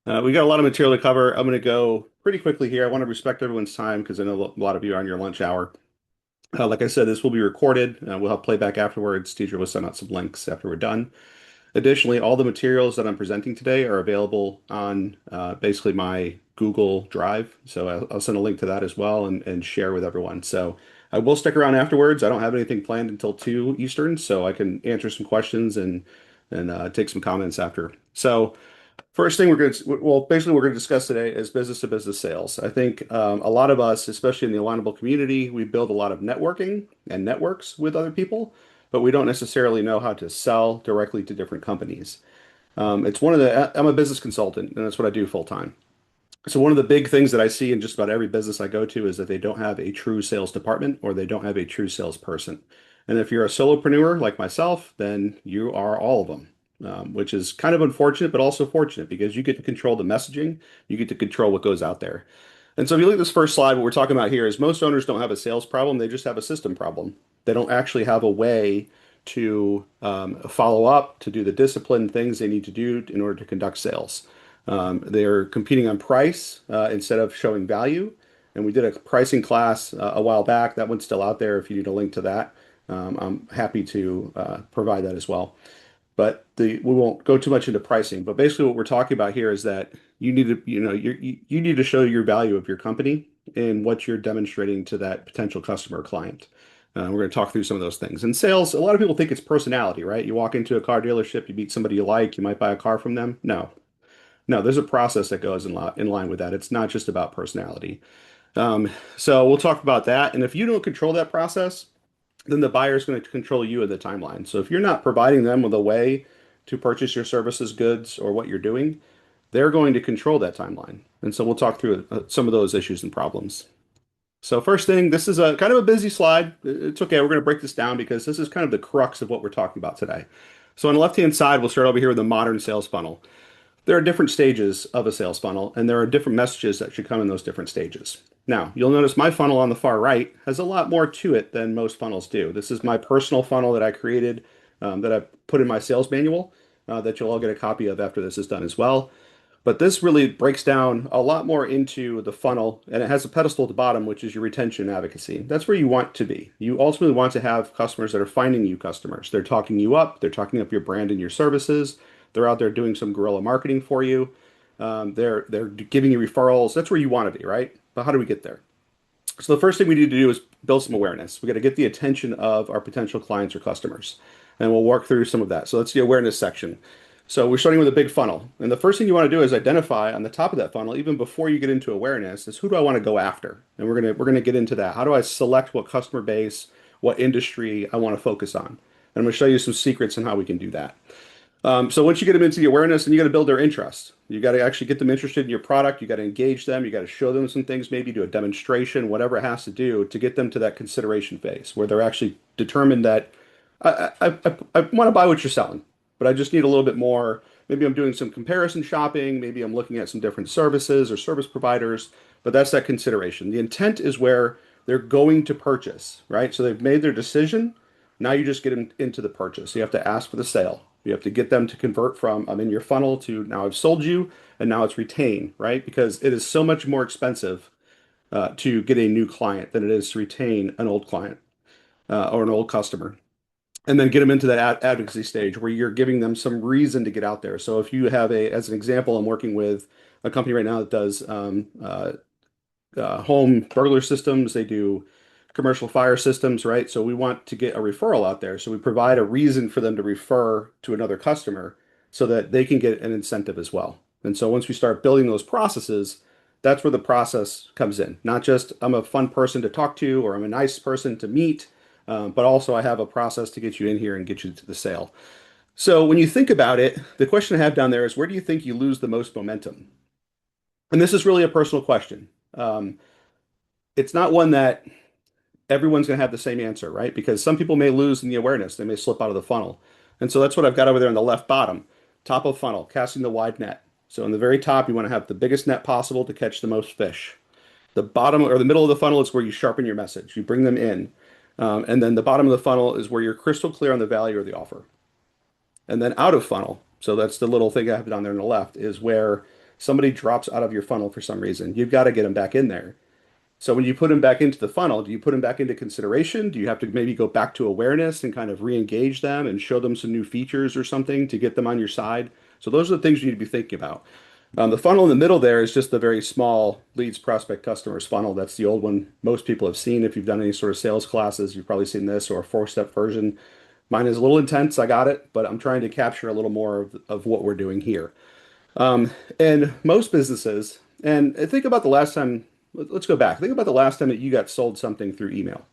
We got a lot of material to cover. I'm going to go pretty quickly here. I want to respect everyone's time because I know a lot of you are on your lunch hour. Like I said, this will be recorded. We'll have playback afterwards. Teacher will send out some links after we're done. Additionally, all the materials that I'm presenting today are available on basically my Google Drive. So I'll send a link to that as well and share with everyone. So I will stick around afterwards. I don't have anything planned until 2 Eastern, so I can answer some questions and take some comments after. So first thing basically we're going to discuss today is business to business sales. I think a lot of us, especially in the alignable community, we build a lot of networking and networks with other people, but we don't necessarily know how to sell directly to different companies. I'm a business consultant, and that's what I do full time. So one of the big things that I see in just about every business I go to is that they don't have a true sales department or they don't have a true salesperson. And if you're a solopreneur like myself, then you are all of them, which is kind of unfortunate, but also fortunate because you get to control the messaging, you get to control what goes out there. And so if you look at this first slide, what we're talking about here is most owners don't have a sales problem, they just have a system problem. They don't actually have a way to follow up, to do the disciplined things they need to do in order to conduct sales. They're competing on price instead of showing value. And we did a pricing class a while back. That one's still out there if you need a link to that. I'm happy to provide that as well. But we won't go too much into pricing. But basically, what we're talking about here is that you need to, you need to show your value of your company and what you're demonstrating to that potential customer or client. We're going to talk through some of those things. In sales, a lot of people think it's personality, right? You walk into a car dealership, you meet somebody you like, you might buy a car from them. No, no, there's a process that goes in line with that. It's not just about personality. So we'll talk about that. And if you don't control that process, then the buyer is going to control you in the timeline. So if you're not providing them with a way to purchase your services, goods, or what you're doing, they're going to control that timeline. And so we'll talk through some of those issues and problems. So first thing, this is a kind of a busy slide. It's okay. We're going to break this down because this is kind of the crux of what we're talking about today. So on the left-hand side, we'll start over here with the modern sales funnel. There are different stages of a sales funnel, and there are different messages that should come in those different stages. Now, you'll notice my funnel on the far right has a lot more to it than most funnels do. This is my personal funnel that I created, that I put in my sales manual, that you'll all get a copy of after this is done as well. But this really breaks down a lot more into the funnel, and it has a pedestal at the bottom, which is your retention advocacy. That's where you want to be. You ultimately want to have customers that are finding you customers. They're talking you up, they're talking up your brand and your services. They're out there doing some guerrilla marketing for you. They're giving you referrals. That's where you want to be, right? But how do we get there? So the first thing we need to do is build some awareness. We got to get the attention of our potential clients or customers, and we'll work through some of that. So that's the awareness section. So we're starting with a big funnel, and the first thing you want to do is identify on the top of that funnel, even before you get into awareness, is who do I want to go after? And we're gonna get into that. How do I select what customer base, what industry I want to focus on? And I'm going to show you some secrets on how we can do that. So once you get them into the awareness, then you got to build their interest. You got to actually get them interested in your product. You got to engage them. You got to show them some things, maybe do a demonstration, whatever it has to do to get them to that consideration phase where they're actually determined that I want to buy what you're selling, but I just need a little bit more. Maybe I'm doing some comparison shopping. Maybe I'm looking at some different services or service providers, but that's that consideration. The intent is where they're going to purchase, right? So they've made their decision. Now you just get them into the purchase. You have to ask for the sale. You have to get them to convert from I'm in your funnel to now I've sold you and now it's retain, right? Because it is so much more expensive to get a new client than it is to retain an old client or an old customer. And then get them into that advocacy stage where you're giving them some reason to get out there. So if you have as an example, I'm working with a company right now that does home burglar systems. They do commercial fire systems, right? So we want to get a referral out there. So we provide a reason for them to refer to another customer so that they can get an incentive as well. And so once we start building those processes, that's where the process comes in. Not just I'm a fun person to talk to or I'm a nice person to meet, but also I have a process to get you in here and get you to the sale. So when you think about it, the question I have down there is where do you think you lose the most momentum? And this is really a personal question. Um, it's not one that everyone's going to have the same answer, right? Because some people may lose in the awareness, they may slip out of the funnel. And so that's what I've got over there in the left bottom, top of funnel, casting the wide net. So in the very top, you want to have the biggest net possible to catch the most fish. The bottom or the middle of the funnel is where you sharpen your message, you bring them in. And then the bottom of the funnel is where you're crystal clear on the value of the offer. And then out of funnel, so that's the little thing I have down there on the left, is where somebody drops out of your funnel for some reason. You've got to get them back in there. So when you put them back into the funnel, do you put them back into consideration? Do you have to maybe go back to awareness and kind of re-engage them and show them some new features or something to get them on your side? So those are the things you need to be thinking about. The funnel in the middle there is just the very small leads, prospect, customers funnel. That's the old one most people have seen. If you've done any sort of sales classes, you've probably seen this or a four-step version. Mine is a little intense, I got it, but I'm trying to capture a little more of what we're doing here. And most businesses, and think about the last time, let's go back. Think about the last time that you got sold something through email.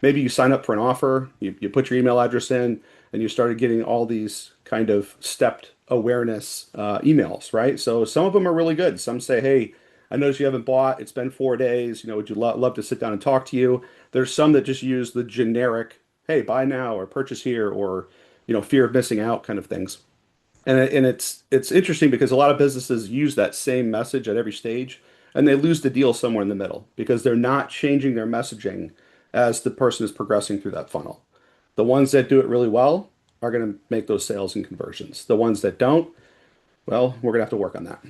Maybe you sign up for an offer, you put your email address in, and you started getting all these kind of stepped awareness emails, right? So some of them are really good. Some say, hey, I noticed you haven't bought. It's been 4 days. Would you love to sit down and talk to you? There's some that just use the generic, hey, buy now or purchase here or, fear of missing out kind of things. And it's interesting because a lot of businesses use that same message at every stage, and they lose the deal somewhere in the middle because they're not changing their messaging as the person is progressing through that funnel. The ones that do it really well are going to make those sales and conversions. The ones that don't, well, we're going to have to work on that.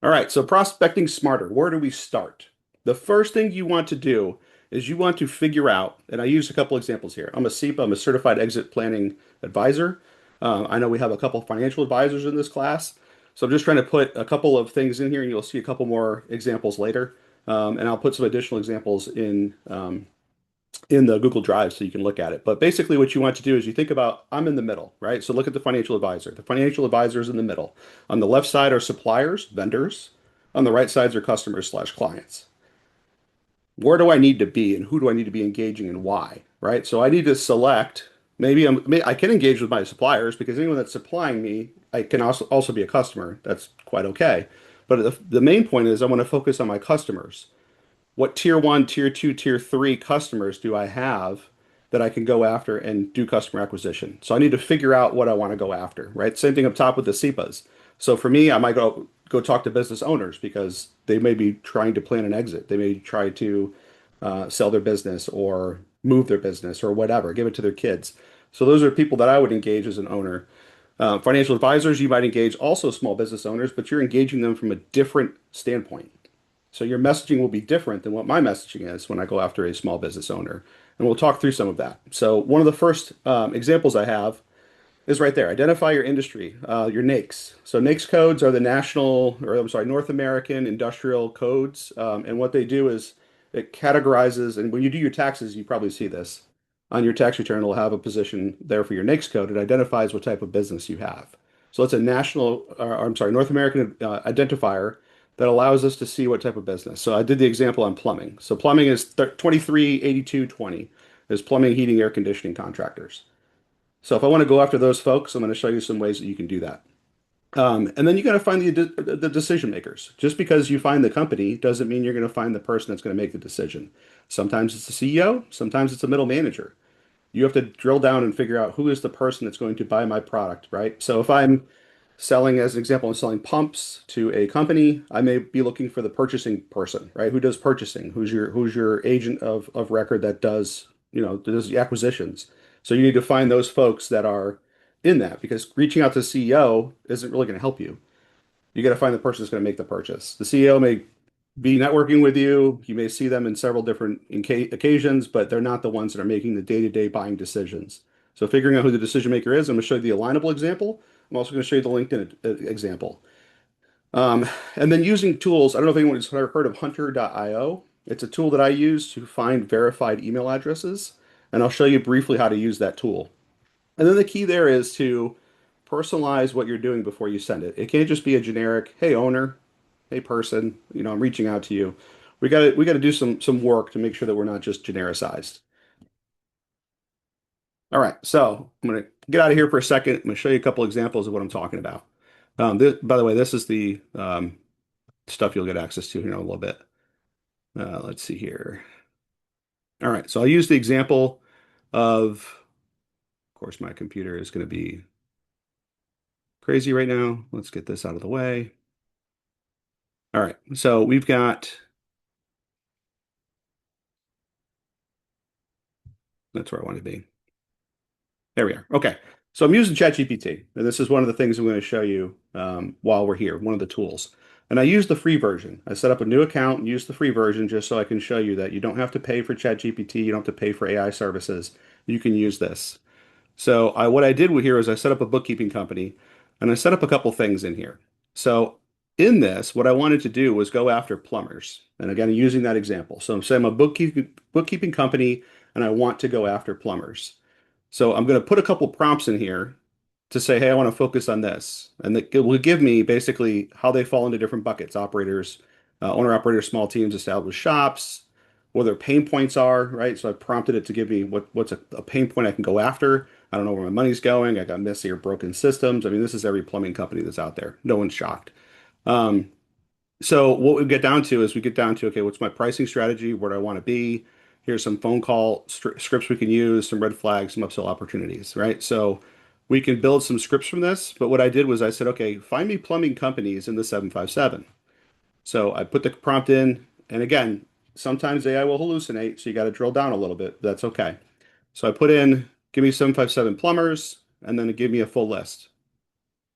All right, so prospecting smarter. Where do we start? The first thing you want to do is you want to figure out, and I use a couple examples here. I'm a CEPA, I'm a certified exit planning advisor. I know we have a couple financial advisors in this class. So I'm just trying to put a couple of things in here, and you'll see a couple more examples later. And I'll put some additional examples in the Google Drive so you can look at it. But basically, what you want to do is you think about I'm in the middle, right? So look at the financial advisor. The financial advisor is in the middle. On the left side are suppliers, vendors. On the right sides are customers slash clients. Where do I need to be and who do I need to be engaging and why, right? So I need to select. I can engage with my suppliers because anyone that's supplying me, I can also be a customer. That's quite okay. But the main point is I want to focus on my customers. What tier one, tier two, tier three customers do I have that I can go after and do customer acquisition? So I need to figure out what I want to go after, right? Same thing up top with the SEPAs. So for me, I might go talk to business owners because they may be trying to plan an exit. They may try to sell their business or move their business or whatever, give it to their kids. So those are people that I would engage as an owner. Financial advisors, you might engage also small business owners, but you're engaging them from a different standpoint. So your messaging will be different than what my messaging is when I go after a small business owner. And we'll talk through some of that. So one of the first examples I have is right there. Identify your industry, your NAICS. So NAICS codes are the national, or I'm sorry, North American industrial codes. And what they do is it categorizes, and when you do your taxes, you probably see this. On your tax return, it'll have a position there for your NAICS code. It identifies what type of business you have. So it's a national, or I'm sorry, North American identifier that allows us to see what type of business. So I did the example on plumbing. So plumbing is 238220 is plumbing, heating, air conditioning contractors. So if I want to go after those folks, I'm going to show you some ways that you can do that. And then you got to find the decision makers. Just because you find the company doesn't mean you're going to find the person that's going to make the decision. Sometimes it's the CEO, sometimes it's a middle manager. You have to drill down and figure out who is the person that's going to buy my product, right? So if I'm selling, as an example, I'm selling pumps to a company, I may be looking for the purchasing person, right? Who does purchasing? Who's your agent of record that does the acquisitions? So you need to find those folks that are in that because reaching out to the CEO isn't really going to help you. You got to find the person that's going to make the purchase. The CEO may be networking with you. You may see them in several different occasions, but they're not the ones that are making the day-to-day buying decisions. So figuring out who the decision maker is, I'm going to show you the alignable example. I'm also going to show you the LinkedIn example. And then using tools. I don't know if anyone's ever heard of hunter.io. It's a tool that I use to find verified email addresses, and I'll show you briefly how to use that tool. And then the key there is to personalize what you're doing before you send it. It can't just be a generic, hey owner, hey person, I'm reaching out to you. We got to do some work to make sure that we're not just genericized. All right, so I'm gonna get out of here for a second. I'm gonna show you a couple examples of what I'm talking about. By the way, this is the stuff you'll get access to here in a little bit. Let's see here. All right, so I'll use the example of course, my computer is going to be crazy right now. Let's get this out of the way. All right, so we've got, that's where I want to be. There we are. Okay. So I'm using ChatGPT, and this is one of the things I'm going to show you while we're here, one of the tools. And I use the free version. I set up a new account and use the free version just so I can show you that you don't have to pay for ChatGPT, you don't have to pay for AI services. You can use this. So what I did here is I set up a bookkeeping company, and I set up a couple things in here. So in this, what I wanted to do was go after plumbers. And again, using that example. So I'm saying I'm a bookkeeping company, and I want to go after plumbers. So I'm going to put a couple prompts in here to say, hey, I want to focus on this. And it will give me basically how they fall into different buckets, operators, owner operators, small teams, established shops, what their pain points are, right? So I prompted it to give me what's a pain point I can go after. I don't know where my money's going. I got messy or broken systems. I mean, this is every plumbing company that's out there. No one's shocked. Um, so what we get down to is we get down to, okay, what's my pricing strategy? Where do I want to be? Here's some phone call scripts we can use, some red flags, some upsell opportunities, right? So we can build some scripts from this. But what I did was I said, okay, find me plumbing companies in the 757. So I put the prompt in, and again, sometimes AI will hallucinate, so you got to drill down a little bit. That's okay. So I put in, give me 757 plumbers, and then it gave me a full list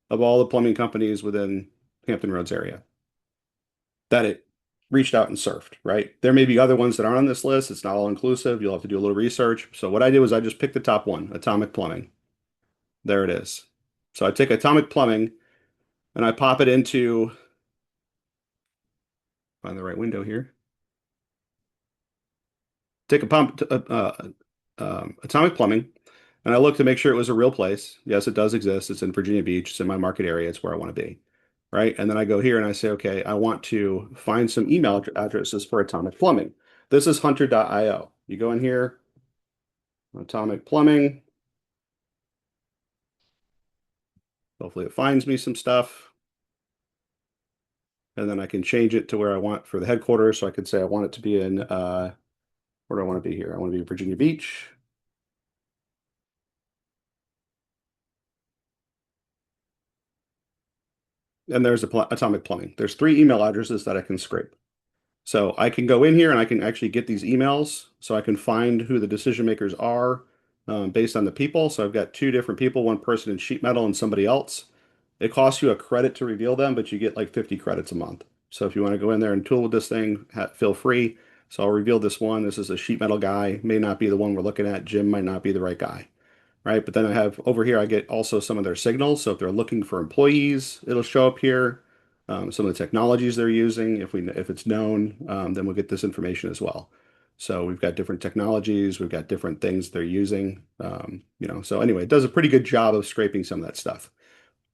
of all the plumbing companies within Hampton Roads area that it reached out and surfed, right? There may be other ones that aren't on this list. It's not all inclusive. You'll have to do a little research. So what I did was I just picked the top one, Atomic Plumbing. There it is. So I take Atomic Plumbing and I pop it into, find the right window here. Take a pump, Atomic Plumbing, and I look to make sure it was a real place. Yes, it does exist. It's in Virginia Beach. It's in my market area. It's where I want to be, right? And then I go here and I say, okay, I want to find some email addresses for Atomic Plumbing. This is hunter.io. You go in here, Atomic Plumbing. Hopefully it finds me some stuff. And then I can change it to where I want for the headquarters. So I could say I want it to be in, where do I want to be here? I want to be in Virginia Beach. And there's Atomic Plumbing. There's three email addresses that I can scrape. So I can go in here and I can actually get these emails. So I can find who the decision makers are based on the people. So I've got two different people, one person in sheet metal and somebody else. It costs you a credit to reveal them, but you get like 50 credits a month. So if you want to go in there and tool with this thing, feel free. So I'll reveal this one. This is a sheet metal guy. May not be the one we're looking at. Jim might not be the right guy, right? But then I have over here, I get also some of their signals. So if they're looking for employees, it'll show up here. Some of the technologies they're using, if it's known, then we'll get this information as well. So we've got different technologies, we've got different things they're using. So anyway, it does a pretty good job of scraping some of that stuff.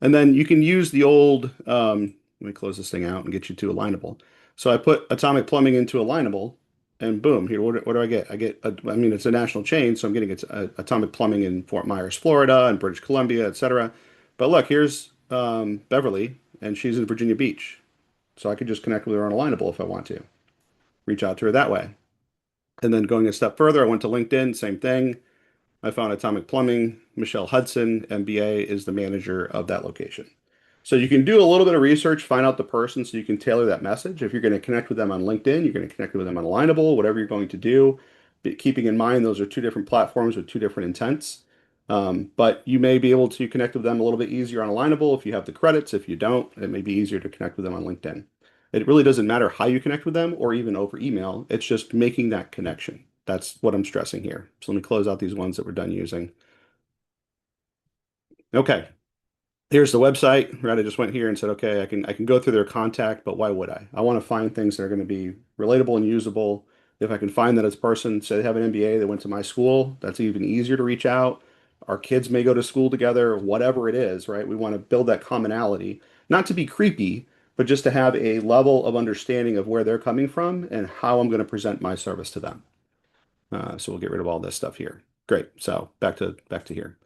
And then you can use the old, let me close this thing out and get you to alignable. So I put Atomic Plumbing into alignable, and boom, here, what do I get? I mean, it's a national chain, so I'm getting Atomic Plumbing in Fort Myers, Florida, and British Columbia, etc. But look, here's Beverly, and she's in Virginia Beach. So I could just connect with her on alignable if I want to, reach out to her that way. And then going a step further, I went to LinkedIn, same thing. I found Atomic Plumbing. Michelle Hudson, MBA, is the manager of that location. So you can do a little bit of research, find out the person so you can tailor that message. If you're going to connect with them on LinkedIn, you're going to connect with them on Alignable, whatever you're going to do. But keeping in mind, those are two different platforms with two different intents. But you may be able to connect with them a little bit easier on Alignable if you have the credits. If you don't, it may be easier to connect with them on LinkedIn. It really doesn't matter how you connect with them or even over email. It's just making that connection. That's what I'm stressing here. So let me close out these ones that we're done using. Okay, here's the website, right? I just went here and said, okay, I can go through their contact, but why would I? I want to find things that are going to be relatable and usable. If I can find that as a person, say they have an MBA, they went to my school, that's even easier to reach out. Our kids may go to school together, whatever it is, right? We want to build that commonality, not to be creepy, but just to have a level of understanding of where they're coming from and how I'm going to present my service to them. So we'll get rid of all this stuff here. Great. So back to here.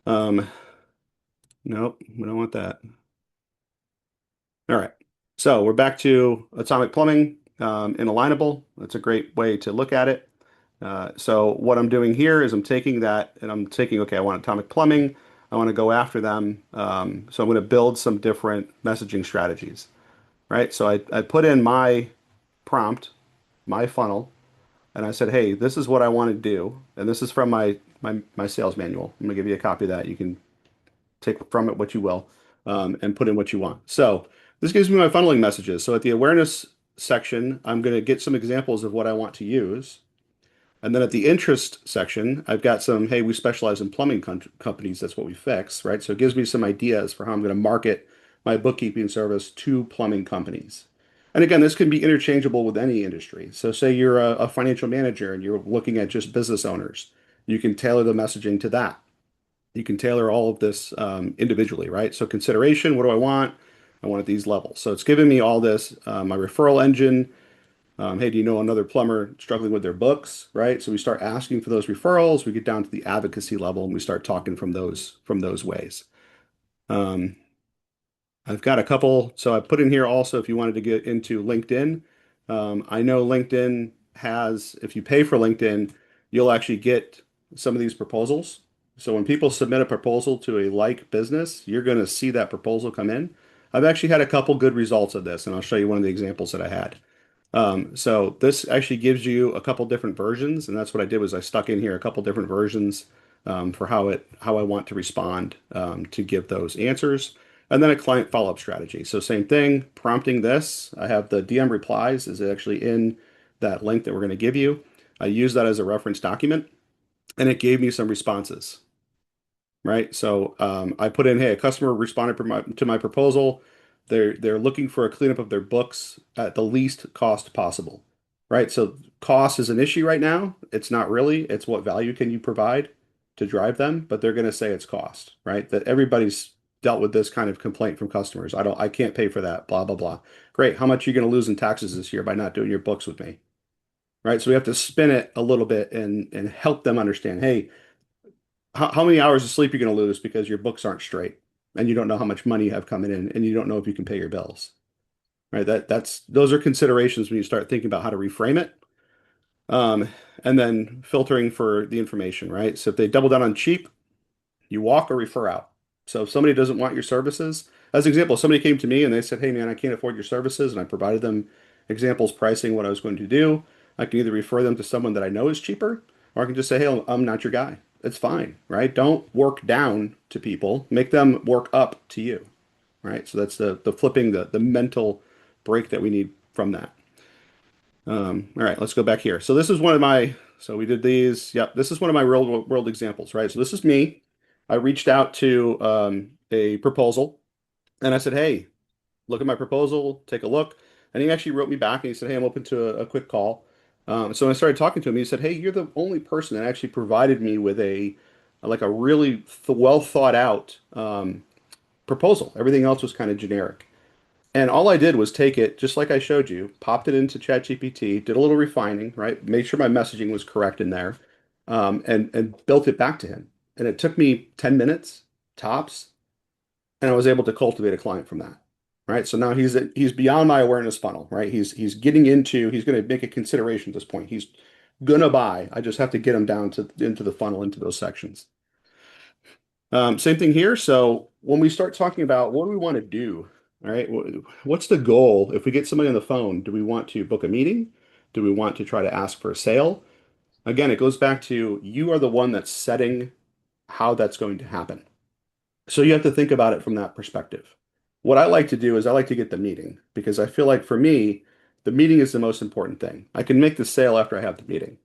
Um, nope, we don't want that. All right. So we're back to atomic plumbing in Alignable. That's a great way to look at it. So what I'm doing here is I'm taking that and I'm taking, okay, I want atomic plumbing. I want to go after them. So I'm going to build some different messaging strategies, right? So I put in my prompt, my funnel, and I said, hey, this is what I want to do. And this is from my my sales manual. I'm gonna give you a copy of that. You can take from it what you will, and put in what you want. So this gives me my funneling messages. So at the awareness section, I'm going to get some examples of what I want to use. And then at the interest section, I've got some, hey, we specialize in plumbing companies. That's what we fix, right? So it gives me some ideas for how I'm going to market my bookkeeping service to plumbing companies. And again, this can be interchangeable with any industry. So say you're a financial manager and you're looking at just business owners, you can tailor the messaging to that. You can tailor all of this individually, right? So consideration, what do I want? I want at these levels. So it's giving me all this, my referral engine. Hey, do you know another plumber struggling with their books, right? So we start asking for those referrals. We get down to the advocacy level and we start talking from those ways. Um, I've got a couple. So I put in here also if you wanted to get into LinkedIn. I know LinkedIn has, if you pay for LinkedIn, you'll actually get some of these proposals. So when people submit a proposal to a like business, you're going to see that proposal come in. I've actually had a couple good results of this, and I'll show you one of the examples that I had. So this actually gives you a couple different versions, and that's what I did was I stuck in here a couple different versions for how I want to respond to give those answers, and then a client follow-up strategy. So same thing, prompting this. I have the DM replies is actually in that link that we're going to give you. I use that as a reference document, and it gave me some responses, right? So I put in, hey, a customer responded to my proposal. They're looking for a cleanup of their books at the least cost possible, right? So cost is an issue right now. It's not really. It's what value can you provide to drive them, but they're going to say it's cost, right? That everybody's dealt with this kind of complaint from customers. I can't pay for that, blah, blah, blah. Great. How much are you going to lose in taxes this year by not doing your books with me? Right? So we have to spin it a little bit and help them understand, hey, how many hours of sleep you're going to lose because your books aren't straight and you don't know how much money you have coming in and you don't know if you can pay your bills, right? Those are considerations when you start thinking about how to reframe it. Um, and then filtering for the information, right? So if they double down on cheap, you walk or refer out. So if somebody doesn't want your services, as an example, somebody came to me and they said, hey man, I can't afford your services, and I provided them examples pricing what I was going to do. I can either refer them to someone that I know is cheaper, or I can just say, hey, I'm not your guy. It's fine, right? Don't work down to people. Make them work up to you, right? So that's the flipping the mental break that we need from that. All right, let's go back here. So this is one of my, so we did these. Yep, this is one of my real world examples, right? So this is me. I reached out to a proposal and I said, hey, look at my proposal, take a look. And he actually wrote me back and he said, hey, I'm open to a quick call. So when I started talking to him, he said, hey, you're the only person that actually provided me with like a really well thought out proposal. Everything else was kind of generic. And all I did was take it, just like I showed you, popped it into ChatGPT, did a little refining, right? Made sure my messaging was correct in there, and built it back to him. And it took me 10 minutes tops, and I was able to cultivate a client from that. Right. So now he's beyond my awareness funnel, right? He's getting into, he's going to make a consideration at this point. He's gonna buy. I just have to get him down to into the funnel, into those sections. Same thing here. So when we start talking about what do we want to do, all right, what's the goal? If we get somebody on the phone, do we want to book a meeting? Do we want to try to ask for a sale? Again, it goes back to you are the one that's setting how that's going to happen. So you have to think about it from that perspective. What I like to do is I like to get the meeting because I feel like for me, the meeting is the most important thing. I can make the sale after I have the meeting,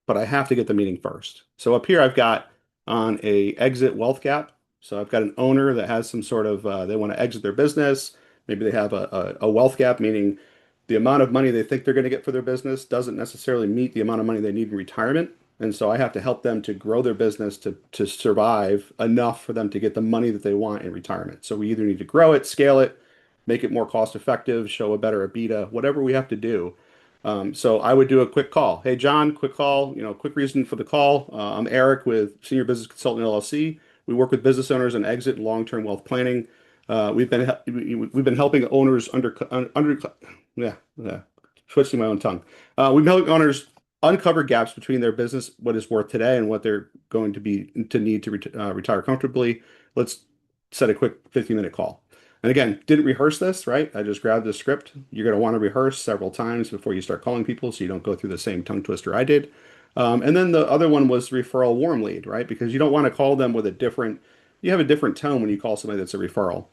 but I have to get the meeting first. So up here, I've got on a exit wealth gap. So I've got an owner that has some sort of, they want to exit their business. Maybe they have a wealth gap, meaning the amount of money they think they're going to get for their business doesn't necessarily meet the amount of money they need in retirement. And so I have to help them to grow their business to survive enough for them to get the money that they want in retirement. So we either need to grow it, scale it, make it more cost effective, show a better EBITDA, whatever we have to do. So I would do a quick call. Hey, John, quick call, quick reason for the call. I'm Eric with Senior Business Consultant LLC. We work with business owners on exit and long-term wealth planning. We've been helping owners yeah, yeah, twisting my own tongue. We've been helping owners uncover gaps between their business, what is worth today, and what they're going to be to need to retire comfortably. Let's set a quick 15-minute call. And again, didn't rehearse this, right? I just grabbed the script. You're going to want to rehearse several times before you start calling people so you don't go through the same tongue twister I did. And then the other one was referral warm lead, right? Because you don't want to call them with a different, you have a different tone when you call somebody that's a referral.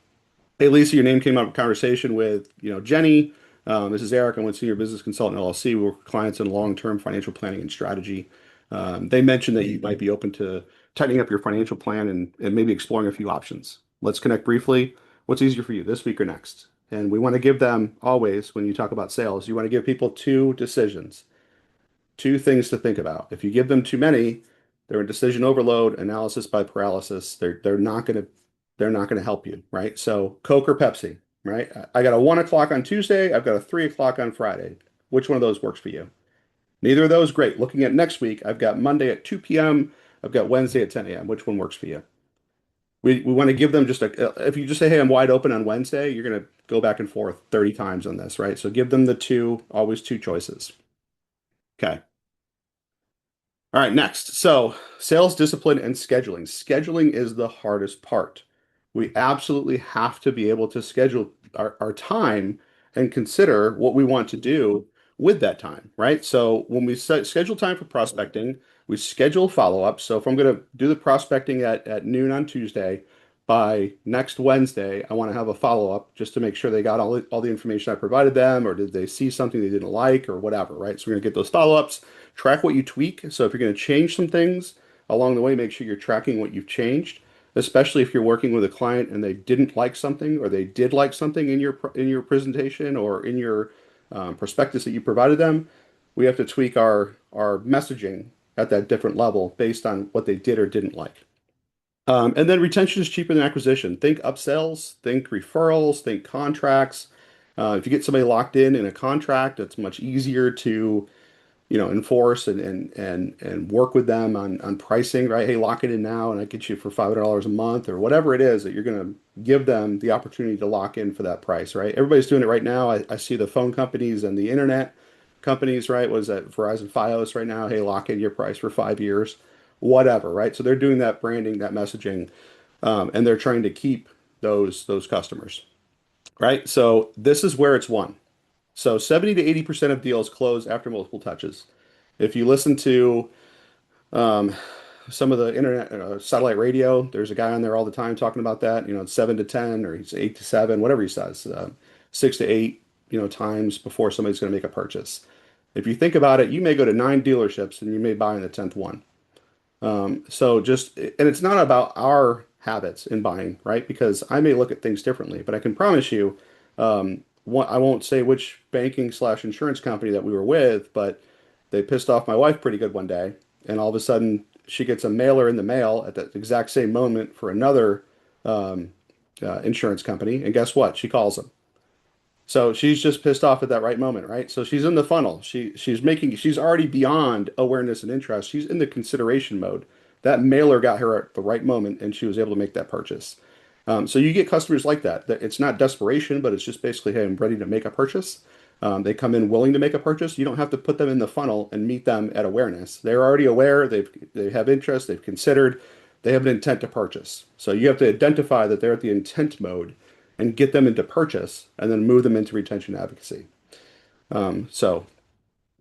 Hey, Lisa, your name came up in conversation with, Jenny. This is Eric. I'm with Senior Business Consultant LLC. We work with clients in long-term financial planning and strategy. They mentioned that you might be open to tightening up your financial plan and maybe exploring a few options. Let's connect briefly. What's easier for you, this week or next? And we want to give them always, when you talk about sales, you want to give people two decisions, two things to think about. If you give them too many, they're in decision overload, analysis by paralysis. They're not gonna help you, right? So Coke or Pepsi, right? I got a 1 o'clock on Tuesday. I've got a 3 o'clock on Friday. Which one of those works for you? Neither of those, great. Looking at next week, I've got Monday at 2 p.m. I've got Wednesday at 10 a.m. Which one works for you? We want to give them just if you just say, hey, I'm wide open on Wednesday, you're going to go back and forth 30 times on this, right? So give them the two, always two choices. Okay. All right, next. So, sales discipline and scheduling. Scheduling is the hardest part. We absolutely have to be able to schedule our time and consider what we want to do with that time, right? So, when we schedule time for prospecting, we schedule follow-up. So, if I'm going to do the prospecting at noon on Tuesday, by next Wednesday, I want to have a follow-up just to make sure they got all the information I provided them, or did they see something they didn't like, or whatever, right? So, we're going to get those follow-ups. Track what you tweak. So if you're going to change some things along the way, make sure you're tracking what you've changed, especially if you're working with a client and they didn't like something or they did like something in your presentation or in your prospectus that you provided them. We have to tweak our messaging at that different level based on what they did or didn't like. And then retention is cheaper than acquisition. Think upsells, think referrals, think contracts. If you get somebody locked in a contract, it's much easier to enforce and work with them on pricing, right? Hey, lock it in now and I get you for $500 a month or whatever it is that you're going to give them the opportunity to lock in for that price, right? Everybody's doing it right now. I see the phone companies and the internet companies, right? Was that Verizon Fios right now? Hey, lock in your price for 5 years, whatever, right? So they're doing that branding, that messaging, and they're trying to keep those customers, right? So this is where it's won. So 70 to 80% of deals close after multiple touches. If you listen to um, some of the internet satellite radio, there's a guy on there all the time talking about that. It's 7 to 10 or he's 8 to 7, whatever he says, 6 to 8, times before somebody's going to make a purchase. If you think about it, you may go to 9 dealerships and you may buy in the 10th one. So and it's not about our habits in buying, right? Because I may look at things differently, but I can promise you, I won't say which banking slash insurance company that we were with, but they pissed off my wife pretty good one day. And all of a sudden she gets a mailer in the mail at that exact same moment for another um, insurance company. And guess what? She calls them. So she's just pissed off at that right moment, right? So she's in the funnel. She's already beyond awareness and interest. She's in the consideration mode. That mailer got her at the right moment and she was able to make that purchase. So you get customers like that. That it's not desperation, but it's just basically, hey, I'm ready to make a purchase. They come in willing to make a purchase. You don't have to put them in the funnel and meet them at awareness. They're already aware. They have interest. They've considered. They have an intent to purchase. So you have to identify that they're at the intent mode and get them into purchase and then move them into retention advocacy. So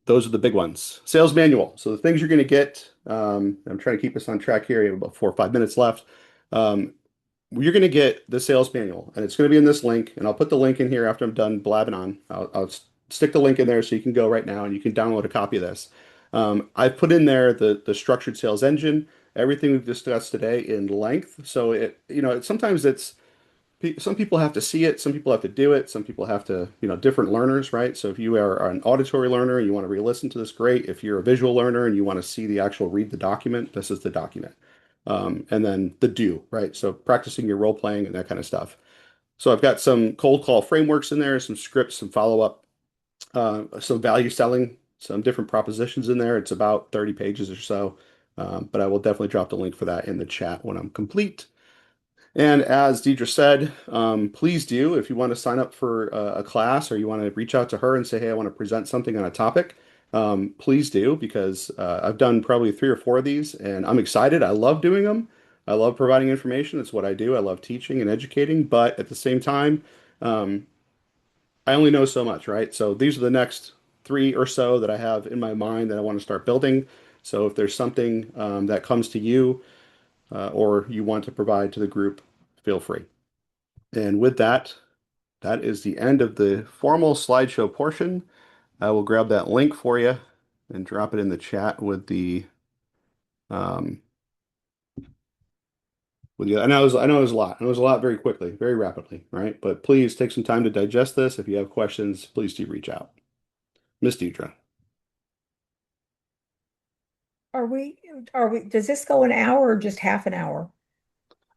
those are the big ones. Sales manual. So the things you're going to get. I'm trying to keep us on track here. We have about 4 or 5 minutes left. You're going to get the sales manual, and it's going to be in this link. And I'll put the link in here after I'm done blabbing on. I'll stick the link in there so you can go right now and you can download a copy of this. I've put in there the structured sales engine, everything we've discussed today in length. So sometimes some people have to see it, some people have to do it, some people have to, different learners, right? So if you are an auditory learner and you want to re-listen to this, great. If you're a visual learner and you want to see the actual read the document, this is the document. And then the do, right? So practicing your role playing and that kind of stuff. So I've got some cold call frameworks in there, some scripts, some follow-up, some value selling, some different propositions in there. It's about 30 pages or so. But I will definitely drop the link for that in the chat when I'm complete. And as Deidre said, please do, if you want to sign up for a class or you want to reach out to her and say, hey, I want to present something on a topic, please do, because I've done probably 3 or 4 of these and I'm excited. I love doing them. I love providing information. It's what I do. I love teaching and educating, but at the same time, um, I only know so much, right? So these are the next 3 or so that I have in my mind that I want to start building. So if there's something that comes to you or you want to provide to the group, feel free. And with that, that is the end of the formal slideshow portion. I will grab that link for you and drop it in the chat um, with you. I know it was a lot. It was a lot very quickly, very rapidly, right? But please take some time to digest this. If you have questions, please do reach out. Miss Deidre. Are we, does this go an hour or just half an hour?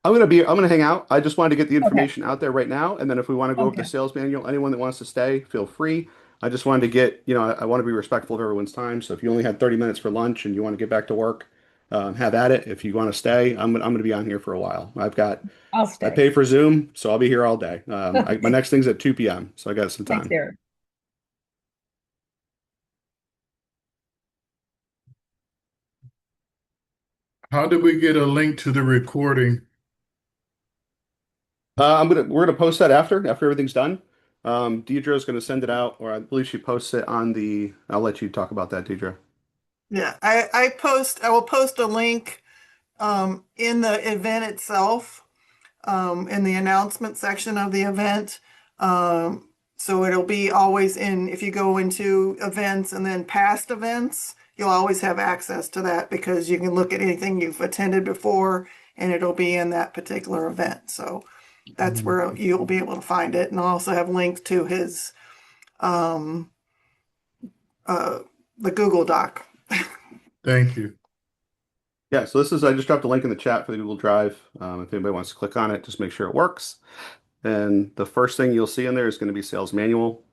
I'm gonna hang out. I just wanted to get the Okay, information out there right now, and then if we want to go over the okay, sales manual, anyone that wants to stay, feel free. I just wanted to get, I want to be respectful of everyone's time. So if you only had 30 minutes for lunch and you want to get back to work, have at it. If you want to stay, I'm gonna be on here for a while. I'll I stay. pay for Zoom, so I'll be here all day. My Okay, next thing's at 2 p.m., so I got some thanks, time. Eric. How did we get a link to the recording? We're gonna post that after everything's done. Deidre's gonna send it out, or I believe she posts it on the. I'll let you talk about that, Deidre. Yeah, I will post a link in the event itself, in the announcement section of the event. So it'll be always in, if you go into events and then past events, you'll always have access to that because you can look at anything you've attended before and it'll be in that particular event. So that's where you'll be able to find it. And I'll also have links to his um uh the Google Doc. Thank you. Yeah, so I just dropped a link in the chat for the Google Drive. If anybody wants to click on it, just make sure it works. And the first thing you'll see in there is going to be sales manual.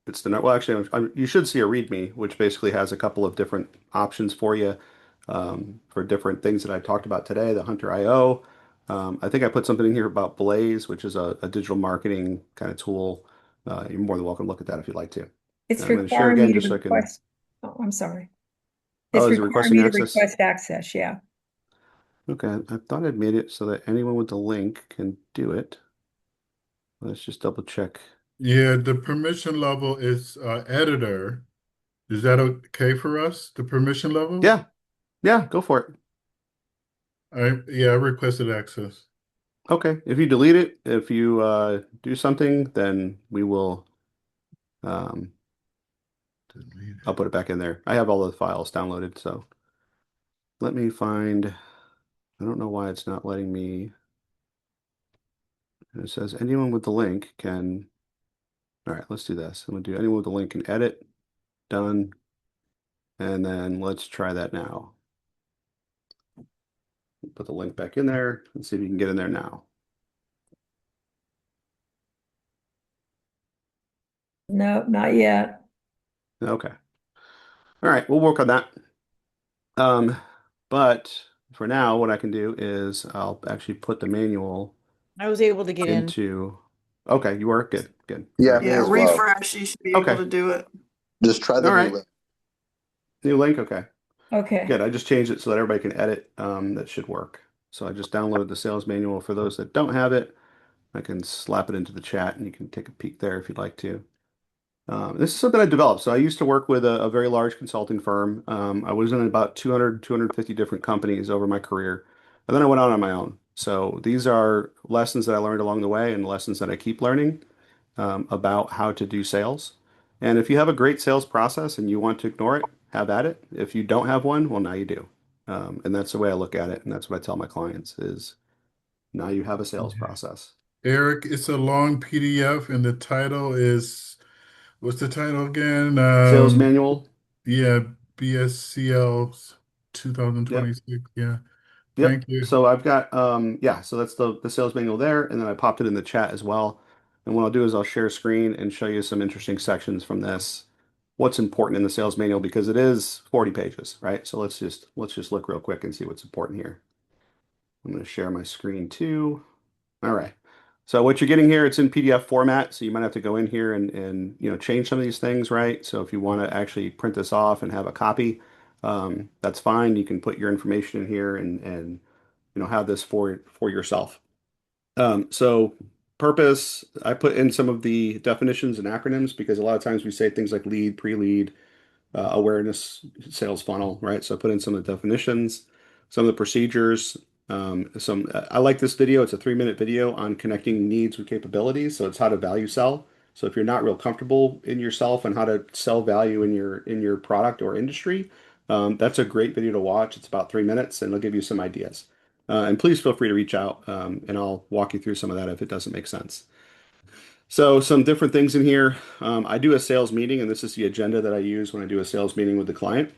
It's the well, actually, you should see a README, which basically has a couple of different options for you for different things that I talked about today. The Hunter IO. I think I put something in here about Blaze, which is a digital marketing kind of tool. You're more than welcome to look at that if you'd like to. It's And I'm going to share requiring me again to just so I can. request, oh, I'm sorry. Oh, It's is it requiring requesting me to access? request access, yeah. Okay, I thought I'd made it so that anyone with the link can do it. Let's just double check. Yeah, the permission level is editor. Is that okay for us? The permission level? Yeah, yeah, go for it. Yeah, I requested access. Okay, if you delete it, if you do something, then we will. Um, Delete I'll it. put it back in there. I have all the files downloaded, so let me find. I don't know why it's not letting me. It says anyone with the link can. All right, let's do this. I'm gonna do anyone with the link can edit. Done. And then let's try that now. Put the link back in there and see if you can get in there now. No, not yet. Okay. All right, we'll work on that. Um, but for now, what I can do is I'll actually put the manual I was able to get in. into. Okay, you are good, good. All Yeah, right. me Yeah, as well. refresh, you should be able Okay. to do it. Just try the All new right. link. New link. Okay. Okay, Good. I just changed it so that everybody can edit. That should work. So I just downloaded the sales manual for those that don't have it. I can slap it into the chat and you can take a peek there if you'd like to. This is something I developed. So I used to work with a very large consulting firm. I was in about 250 different companies over my career. And then I went out on my own. So these are lessons that I learned along the way and lessons that I keep learning about how to do sales. And if you have a great sales process and you want to ignore it, have at it. If you don't have one, well, now you do. And that's the way I look at it. And that's what I tell my clients is now you have a sales process. Eric, it's a long PDF and the title is, what's the title again? Sales manual. Yeah, BSCL Yep. 2026. Yeah. Yep. Thank you. So I've got yeah, so that's the sales manual there, and then I popped it in the chat as well. And what I'll do is I'll share screen and show you some interesting sections from this. What's important in the sales manual because it is 40 pages, right? So let's just look real quick and see what's important here. I'm going to share my screen too. All right. So what you're getting here, it's in PDF format, so you might have to go in here and change some of these things, right? So if you want to actually print this off and have a copy, that's fine. You can put your information in here and have this for yourself. So purpose, I put in some of the definitions and acronyms because a lot of times we say things like lead, pre-lead, awareness sales funnel, right? So I put in some of the definitions, some of the procedures. I like this video. It's a 3-minute video on connecting needs with capabilities. So it's how to value sell. So if you're not real comfortable in yourself and how to sell value in your product or industry, that's a great video to watch. It's about 3 minutes and it'll give you some ideas. And please feel free to reach out and I'll walk you through some of that if it doesn't make sense. So some different things in here. I do a sales meeting, and this is the agenda that I use when I do a sales meeting with the client.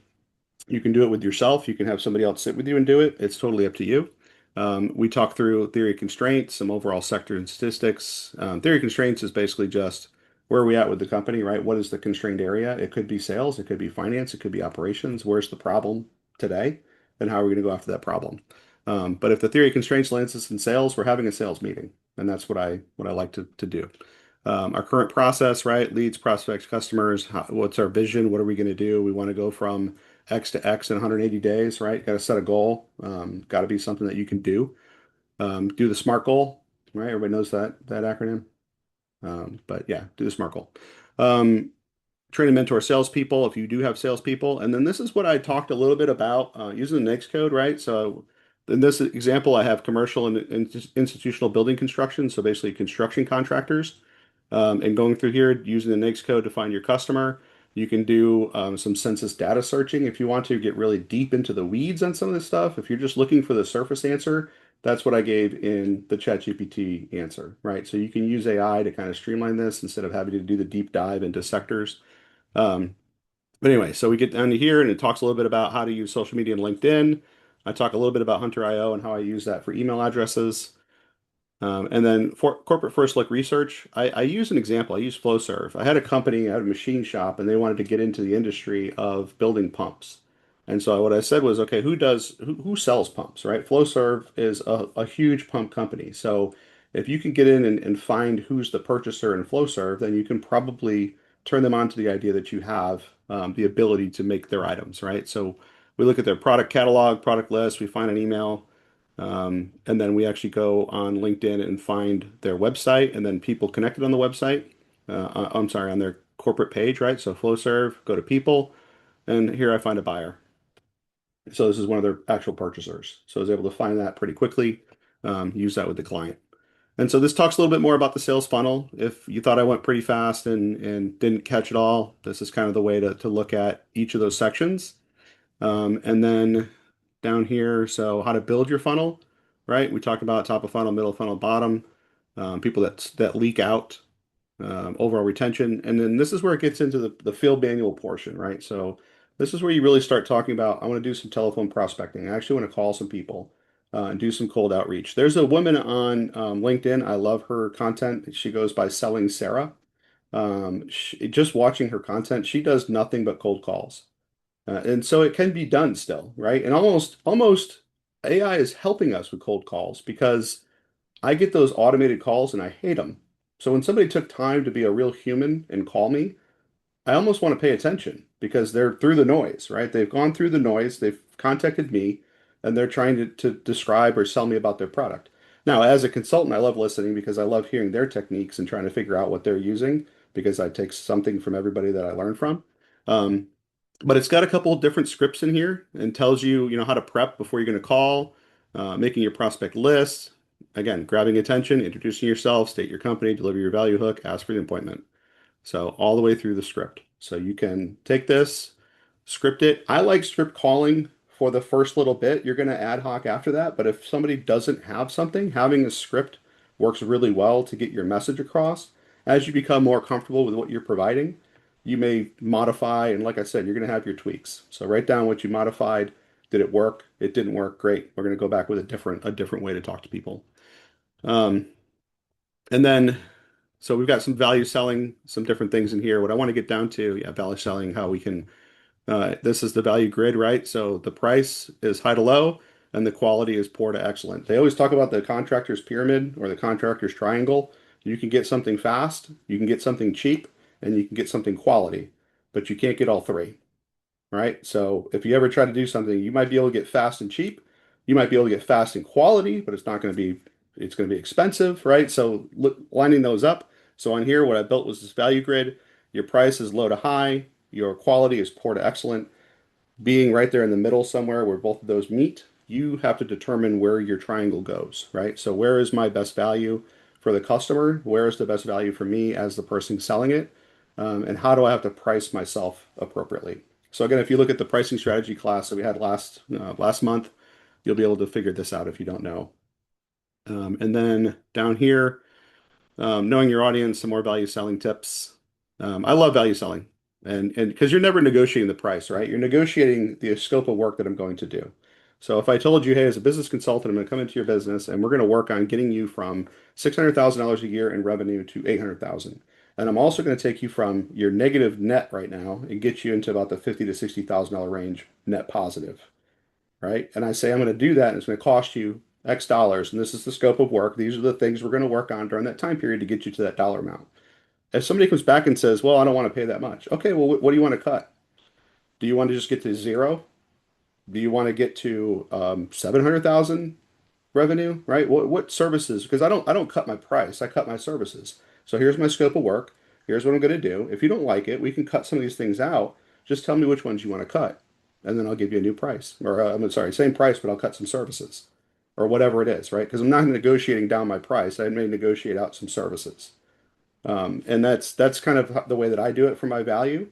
You can do it with yourself. You can have somebody else sit with you and do it. It's totally up to you. We talk through theory constraints, some overall sector and statistics. Theory constraints is basically just where are we at with the company, right? What is the constrained area? It could be sales, it could be finance, it could be operations. Where's the problem today? And how are we going to go after that problem? But if the theory constraints lands us in sales, we're having a sales meeting, and that's what I like to do. Our current process, right? Leads, prospects, customers. What's our vision? What are we going to do? We want to go from X to X in 180 days, right? Got to set a goal. Got to be something that you can do. Do the SMART goal, right? Everybody knows that acronym. But yeah, do the SMART goal. Train and mentor salespeople if you do have salespeople. And then this is what I talked a little bit about using the NAICS code, right? So in this example, I have commercial and institutional building construction. So basically construction contractors. And going through here, using the NAICS code to find your customer. You can do some census data searching if you want to get really deep into the weeds on some of this stuff. If you're just looking for the surface answer, that's what I gave in the ChatGPT answer, right? So you can use AI to kind of streamline this instead of having to do the deep dive into sectors. Um, but anyway, so we get down to here and it talks a little bit about how to use social media and LinkedIn. I talk a little bit about Hunter.io and how I use that for email addresses. And then for corporate first look research, I use an example. I use Flowserve. I had a company, I had a machine shop, and they wanted to get into the industry of building pumps. And so what I said was, okay, who sells pumps, right? Flowserve is a huge pump company. So if you can get in and find who's the purchaser in Flowserve, then you can probably turn them on to the idea that you have the ability to make their items, right? So we look at their product catalog, product list, we find an email. And then we actually go on LinkedIn and find their website and then people connected on the website. I'm sorry, on their corporate page, right? So Flowserve, go to people, and here I find a buyer. So this is one of their actual purchasers. So I was able to find that pretty quickly, use that with the client. And so this talks a little bit more about the sales funnel. If you thought I went pretty fast and didn't catch it all, this is kind of the way to look at each of those sections. And then down here, so how to build your funnel, right? We talked about top of funnel, middle funnel, bottom, people that leak out, overall retention. And then this is where it gets into the field manual portion, right? So this is where you really start talking about, I want to do some telephone prospecting. I actually want to call some people and do some cold outreach. There's a woman on LinkedIn. I love her content. She goes by Selling Sarah. Just watching her content, she does nothing but cold calls. And so it can be done still, right? And almost AI is helping us with cold calls because I get those automated calls and I hate them. So when somebody took time to be a real human and call me, I almost want to pay attention because they're through the noise, right? They've gone through the noise, they've contacted me, and they're trying to describe or sell me about their product. Now, as a consultant, I love listening because I love hearing their techniques and trying to figure out what they're using because I take something from everybody that I learn from. Um, but it's got a couple of different scripts in here and tells you, how to prep before you're going to call, making your prospect list. Again, grabbing attention, introducing yourself, state your company, deliver your value hook, ask for the appointment. So all the way through the script. So you can take this, script it. I like script calling for the first little bit. You're going to ad hoc after that. But if somebody doesn't have something, having a script works really well to get your message across. As you become more comfortable with what you're providing, you may modify. And like I said, you're going to have your tweaks. So write down what you modified. Did it work? It didn't work. Great. We're going to go back with a different way to talk to people. Um, and then so we've got some value selling, some different things in here. What I want to get down to, yeah, value selling, how we can, this is the value grid, right? So the price is high to low and the quality is poor to excellent. They always talk about the contractor's pyramid or the contractor's triangle. You can get something fast, you can get something cheap, and you can get something quality, but you can't get all three, right? So if you ever try to do something, you might be able to get fast and cheap. You might be able to get fast and quality, but it's going to be expensive, right? So lining those up. So on here, what I built was this value grid. Your price is low to high. your quality is poor to excellent, being right there in the middle somewhere where both of those meet, you have to determine where your triangle goes, right? So where is my best value for the customer? Where is the best value for me as the person selling it? And how do I have to price myself appropriately? So again, if you look at the pricing strategy class that we had last month, you'll be able to figure this out if you don't know. And then down here, knowing your audience, some more value selling tips. I love value selling, and because you're never negotiating the price, right? You're negotiating the scope of work that I'm going to do. So if I told you, hey, as a business consultant, I'm going to come into your business and we're going to work on getting you from $600,000 a year in revenue to 800,000. And I'm also going to take you from your negative net right now and get you into about the 50 to $60,000 range net positive, right? And I say I'm going to do that, and it's going to cost you X dollars, and this is the scope of work. These are the things we're going to work on during that time period to get you to that dollar amount. If somebody comes back and says, well, I don't want to pay that much. Okay, well, what do you want to cut? Do you want to just get to zero? Do you want to get to 700,000 revenue, right? What services? Because I don't cut my price, I cut my services. So here's my scope of work. Here's what I'm going to do. If you don't like it, we can cut some of these things out. Just tell me which ones you want to cut, and then I'll give you a new price. Or I'm sorry, same price, but I'll cut some services, or whatever it is, right? Because I'm not negotiating down my price. I may negotiate out some services. And that's kind of the way that I do it for my value.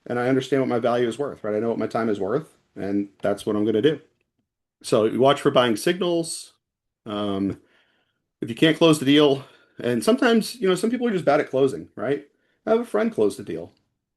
And I understand what my value is worth, right? I know what my time is worth, and that's what I'm going to do. So you watch for buying signals. Um, if you can't close the deal, and sometimes, some people are just bad at closing, right? Have a friend close the deal.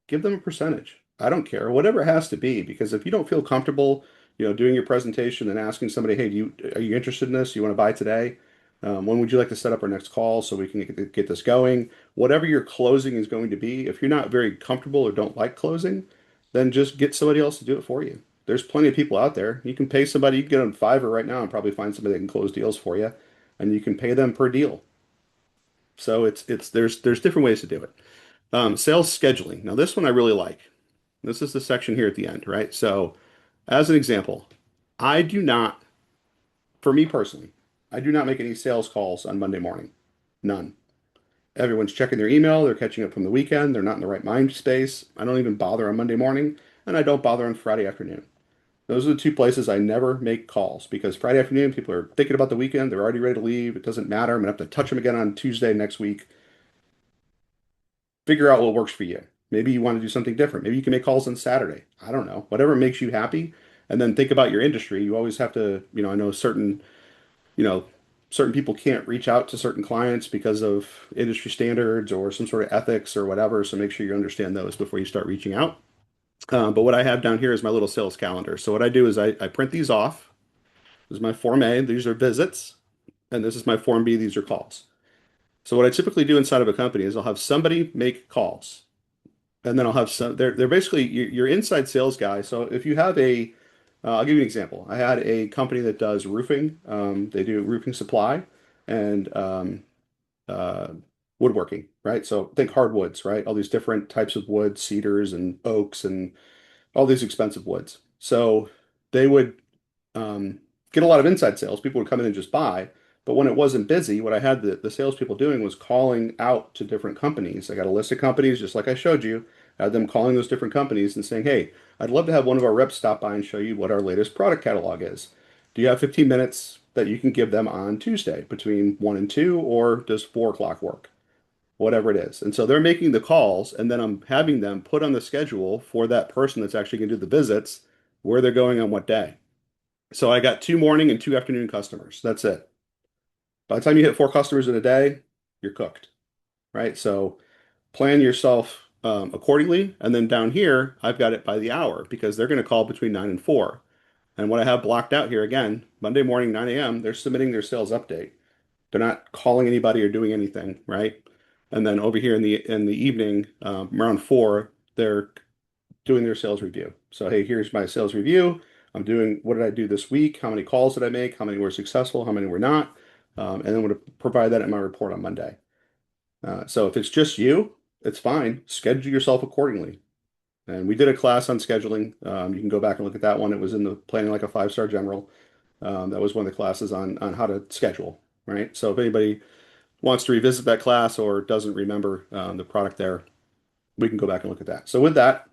Give them a percentage. I don't care, whatever it has to be, because if you don't feel comfortable, doing your presentation and asking somebody, hey, are you interested in this? You want to buy today? When would you like to set up our next call so we can get this going? Whatever your closing is going to be, if you're not very comfortable or don't like closing, then just get somebody else to do it for you. There's plenty of people out there. You can pay somebody, you can get on Fiverr right now and probably find somebody that can close deals for you, and you can pay them per deal. So there's different ways to do it. Sales scheduling. Now this one I really like. This is the section here at the end, right? So as an example, I do not, for me personally, I do not make any sales calls on Monday morning. None. Everyone's checking their email, they're catching up from the weekend, they're not in the right mind space. I don't even bother on Monday morning, and I don't bother on Friday afternoon. Those are the two places I never make calls, because Friday afternoon, people are thinking about the weekend, they're already ready to leave. It doesn't matter. I'm gonna have to touch them again on Tuesday next week. Figure out what works for you. Maybe you want to do something different. Maybe you can make calls on Saturday. I don't know. Whatever makes you happy. And then think about your industry. You always have to, I know you know, certain people can't reach out to certain clients because of industry standards or some sort of ethics or whatever. So make sure you understand those before you start reaching out. But what I have down here is my little sales calendar. So what I do is I print these off. This is my Form A. These are visits. And this is my Form B. These are calls. So what I typically do inside of a company is I'll have somebody make calls. And then I'll have some, they're basically your inside sales guy. So if you have I'll give you an example. I had a company that does roofing. They do roofing supply and uh, woodworking, right? So think hardwoods, right? All these different types of wood, cedars and oaks and all these expensive woods. So they would um, get a lot of inside sales. People would come in and just buy. But when it wasn't busy, what I had the salespeople doing was calling out to different companies. I got a list of companies, just like I showed you. I had them calling those different companies and saying, hey, I'd love to have one of our reps stop by and show you what our latest product catalog is. Do you have 15 minutes that you can give them on Tuesday between 1 and 2, or does 4 o'clock work? Whatever it is. And so they're making the calls, and then I'm having them put on the schedule for that person that's actually going to do the visits, where they're going on what day. So I got 2 morning and 2 afternoon customers. That's it. By the time you hit 4 customers in a day, you're cooked, right? So plan yourself accordingly. And then down here, I've got it by the hour, because they're going to call between 9 and 4. And what I have blocked out here again, Monday morning, 9 a.m., they're submitting their sales update. They're not calling anybody or doing anything, right? And then over here in the evening, around 4, they're doing their sales review. So, hey, here's my sales review. I'm doing, what did I do this week? How many calls did I make? How many were successful? How many were not? And then I'm going to provide that in my report on Monday. So if it's just you, it's fine. Schedule yourself accordingly. And we did a class on scheduling. You can go back and look at that one. It was in the Planning Like a Five-Star General. That was one of the classes on how to schedule, right? So if anybody wants to revisit that class or doesn't remember the product there, we can go back and look at that. So with that,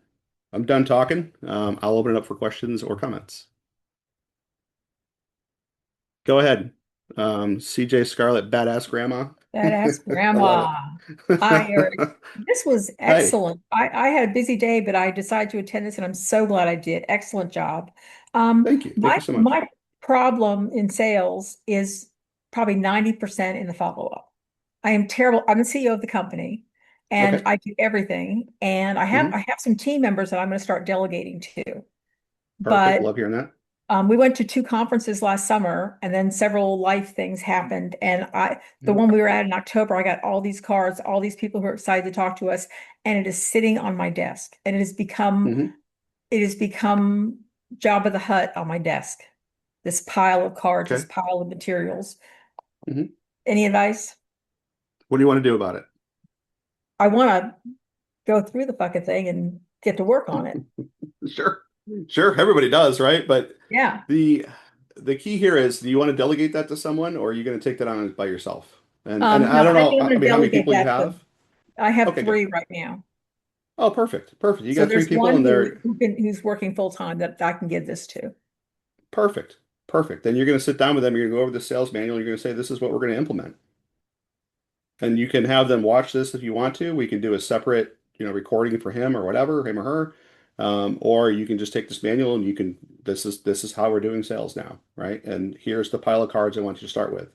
I'm done talking. I'll open it up for questions or comments. Go ahead. CJ Scarlett, badass grandma. Badass I love grandma. Hi, Eric. it. This was Hey, excellent. I had a busy day, but I decided to attend this, and I'm so glad I did. Excellent job. thank you. Thank My you so much. my problem in sales is probably 90% in the follow-up. I am terrible. I'm the CEO of the company, and Okay. I do everything. And Hmm. I have some team members that I'm going to start delegating to. Perfect. But Love hearing that. we went to two conferences last summer, and then several life things happened. And the Mhm. one we were at in October, I got all these cards, all these people who are excited to talk to us, and it is sitting on my desk, and Hmm. it has become Jabba the Hutt on my desk. This pile of cards, this Okay. pile of materials. Hmm. Any advice? What do you want to do about I want to go through the fucking thing and get to work on it. it? Sure. Sure. Everybody does, right? But Yeah. the the key here is, do you want to delegate that to someone, or are you going to take that on by yourself? And I No, don't I know. think I'm I going to mean, how many delegate people you that to. have? I have Okay, good. three right now. Oh, perfect. Perfect. You So got three there's people one and they're who's working full time that I can give this to. perfect. Perfect. Then you're going to sit down with them. You're going to go over the sales manual. You're going to say, this is what we're going to implement. And you can have them watch this if you want to. We can do a separate, recording for him or whatever, him or her. Or you can just take this manual and you can, this is how we're doing sales now, right? And here's the pile of cards I want you to start with.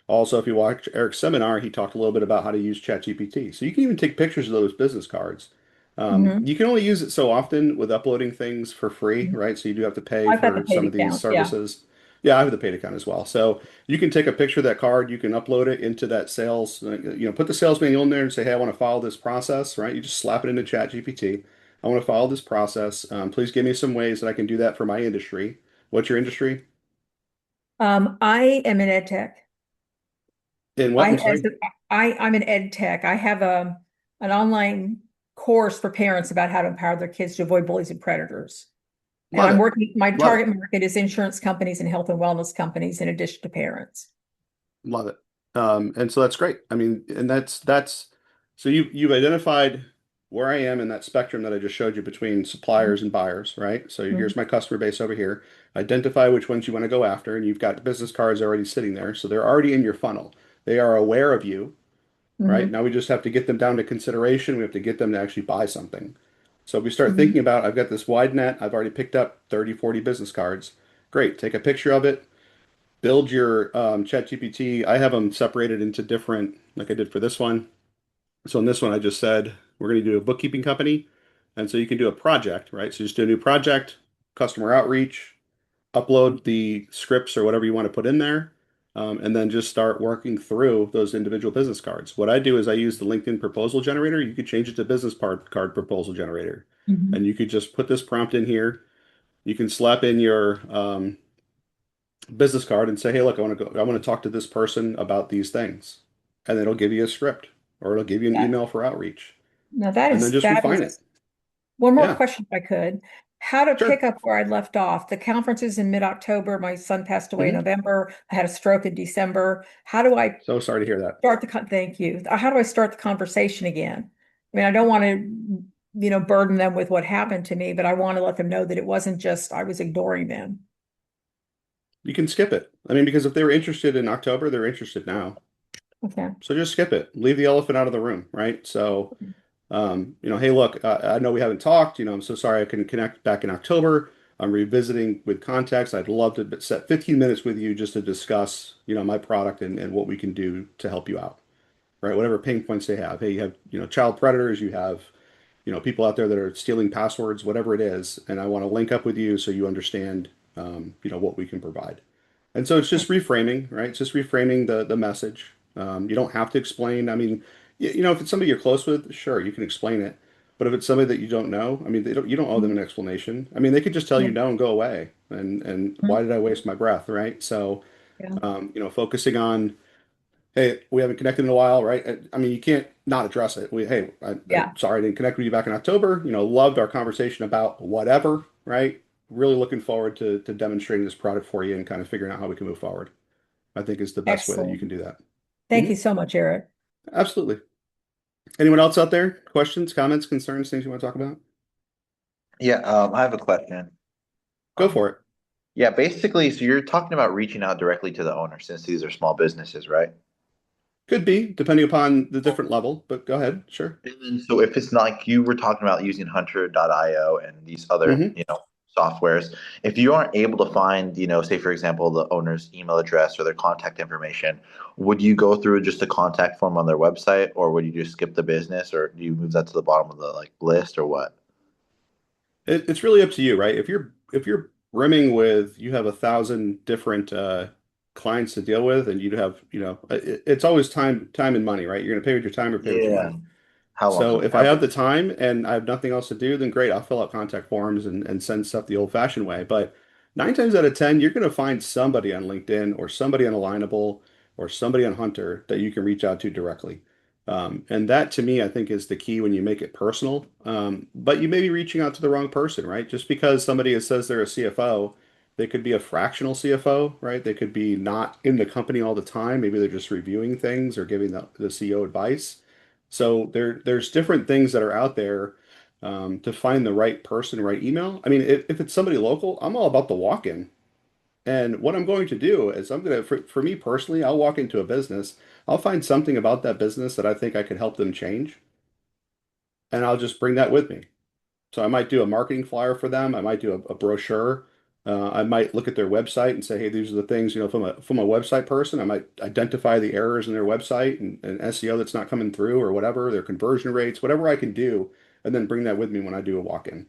Also, if you watch Eric's seminar, he talked a little bit about how to use ChatGPT. So you can even take pictures of those business cards. Hmm. You can only use it so often with uploading things for free, right? So you do have to pay I've got the for paid some of these account. Yeah. services. Yeah, I have the paid account as well. So you can take a picture of that card, you can upload it into that sales, put the sales manual in there and say, hey, I want to follow this process, right? You just slap it into ChatGPT. I want to follow this process. Please give me some ways that I can do that for my industry. What's your industry? I am in ed tech. In what? I I'm as sorry. I'm in ed tech. I have an online course for parents about how to empower their kids to avoid bullies and predators. And Love it. my Love it. target market is insurance companies and health and wellness companies in addition to parents. Love it. And so that's great. I mean, and that's so you've identified where I am in that spectrum that I just showed you between suppliers and buyers, right? So Mhm. here's my customer base over here. Identify which ones you want to go after, and you've got the business cards already sitting there. So they're already in your funnel. They are aware of you, right? Mhm. Now we just have to get them down to consideration. We have to get them to actually buy something. So if we start Mhm. thinking about, I've got this wide net, I've already picked up 30, 40 business cards. Great. Take a picture of it, build your ChatGPT. I have them separated into different, like I did for this one. So in this one, I just said we're going to do a bookkeeping company. And so you can do a project, right? So just do a new project, customer outreach, upload the scripts or whatever you want to put in there, and then just start working through those individual business cards. What I do is I use the LinkedIn proposal generator. You could change it to business card proposal generator. Mhm. And you could just put this prompt in here. You can slap in your business card and say, hey, look, I want to talk to this person about these things. And it'll give you a script or it'll give you an That, email for outreach. now And then just that refine is it. one more Yeah, question if I could. How to pick sure. up where I left off? The conference is in mid-October. My son passed away in Hmm. November. I had a stroke in December. How do I So sorry to hear that. thank you. How do I start the conversation again? I mean, I don't want to, burden them with what happened to me, but I want to let them know that it wasn't just I was ignoring them. You can skip it. I mean, because if they were interested in October, they're interested now. Okay. So just skip it. Leave the elephant out of the room, right? So, hey, look, I know we haven't talked. I'm so sorry I couldn't connect back in October. I'm revisiting with context. I'd love to set 15 minutes with you just to discuss, my product and what we can do to help you out, right? Whatever pain points they have. Hey, you have, child predators, you have, people out there that are stealing passwords, whatever it is, and I want to link up with you so you understand, what we can provide. And so it's just reframing, right? It's just reframing the message. You don't have to explain. I mean, if it's somebody you're close with, sure, you can explain it. But if it's somebody that you don't know, I mean, you don't owe them an explanation. I mean, they could just tell Yeah. you no and go away. And why did I waste my breath, right? So, Yeah. focusing on, hey, we haven't connected in a while, right? I mean, you can't not address it. Hey, Yeah. sorry I didn't connect with you back in October. Loved our conversation about whatever, right? Really looking forward to demonstrating this product for you and kind of figuring out how we can move forward. I think is the best way that you can Excellent. do that. Thank Hmm. you so much, Eric. Absolutely. Anyone else out there? Questions, comments, concerns, things you want to talk about? Yeah, I have a question. Go Um, for it. yeah, basically, so you're talking about reaching out directly to the owner since these are small businesses, right? Could be, depending upon the different level, but go ahead. Sure. And then, so if it's not like you were talking about using Hunter.io and these other, Hmm. softwares, if you aren't able to find, say for example, the owner's email address or their contact information, would you go through just a contact form on their website, or would you just skip the business, or do you move that to the bottom of the like list, or what? It's really up to you, right? If you're brimming with you have 1,000 different clients to deal with, and you have, it's always time and money, right? You're going to pay with your time or pay with your Yeah. money. How long So does it if I have? have the time and I have nothing else to do, then great, I'll fill out contact forms and send stuff the old-fashioned way. But 9 times out of 10, you're going to find somebody on LinkedIn or somebody on Alignable or somebody on Hunter that you can reach out to directly. And that to me, I think is the key when you make it personal. But you may be reaching out to the wrong person, right? Just because somebody says they're a CFO, they could be a fractional CFO, right? They could be not in the company all the time. Maybe they're just reviewing things or giving the CEO advice. So there's different things that are out there to find the right person, right email. I mean, if it's somebody local, I'm all about the walk-in. And what I'm going to do is for me personally, I'll walk into a business, I'll find something about that business that I think I could help them change, and I'll just bring that with me. So I might do a marketing flyer for them. I might do a brochure. I might look at their website and say, hey, these are the things, from a website person. I might identify the errors in their website and SEO that's not coming through or whatever, their conversion rates, whatever I can do, and then bring that with me when I do a walk-in.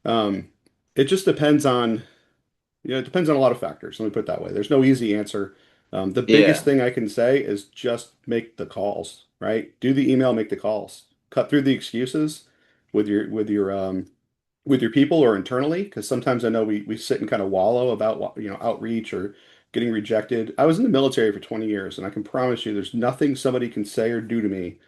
Um, it just depends on, it depends on a lot of factors. Let me put it that way. There's no easy answer. The biggest Yeah. thing I can say is just make the calls, right? Do the email, make the calls. Cut through the excuses with your people or internally, because sometimes I know we sit and kind of wallow about outreach or getting rejected. I was in the military for 20 years, and I can promise you there's nothing somebody can say or do to me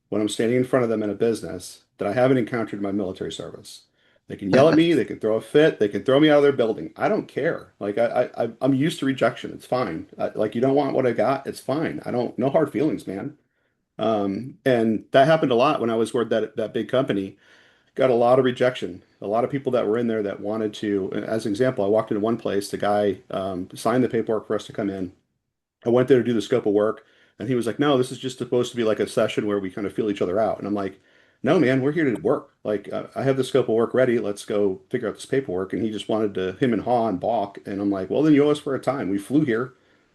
when I'm standing in front of them in a business that I haven't encountered in my military service. They can yell at me, they can throw a fit, they can throw me out of their building. I don't care. Like I'm used to rejection. It's fine. Like you don't want what I got, it's fine. I don't no hard feelings, man. And that happened a lot when I was with that big company. Got a lot of rejection. A lot of people that were in there that wanted to, as an example, I walked into one place, the guy signed the paperwork for us to come in. I went there to do the scope of work, and he was like, "No, this is just supposed to be like a session where we kind of feel each other out." And I'm like, "No, man, we're here to work. Like, I have the scope of work ready. Let's go figure out this paperwork." And he just wanted to him and haw and balk. And I'm like, "Well, then you owe us for a time. We flew here,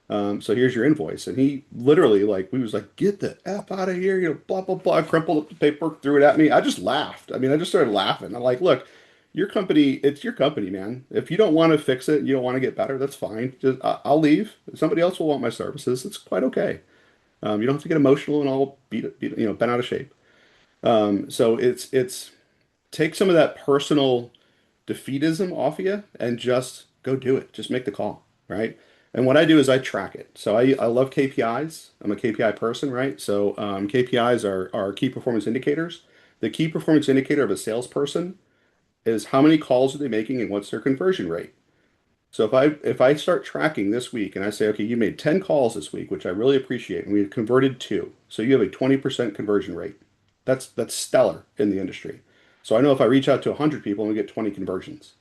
so here's your invoice." And he literally like we was like, "Get the F out of here!" Blah blah blah. Crumpled up the paperwork, threw it at me. I just laughed. I mean, I just started laughing. I'm like, "Look." Your company, it's your company, man. If you don't want to fix it, you don't want to get better, that's fine. Just I'll leave. Somebody else will want my services. It's quite okay. You don't have to get emotional and all bent out of shape. So it's take some of that personal defeatism off you and just go do it. Just make the call, right? And what I do is I track it. So I love KPIs. I'm a KPI person, right? So KPIs are key performance indicators. The key performance indicator of a salesperson is how many calls are they making and what's their conversion rate. So if I start tracking this week and I say, okay, you made 10 calls this week, which I really appreciate, and we've converted two. So you have a 20% conversion rate. That's stellar in the industry. So I know if I reach out to 100 people and we get 20 conversions.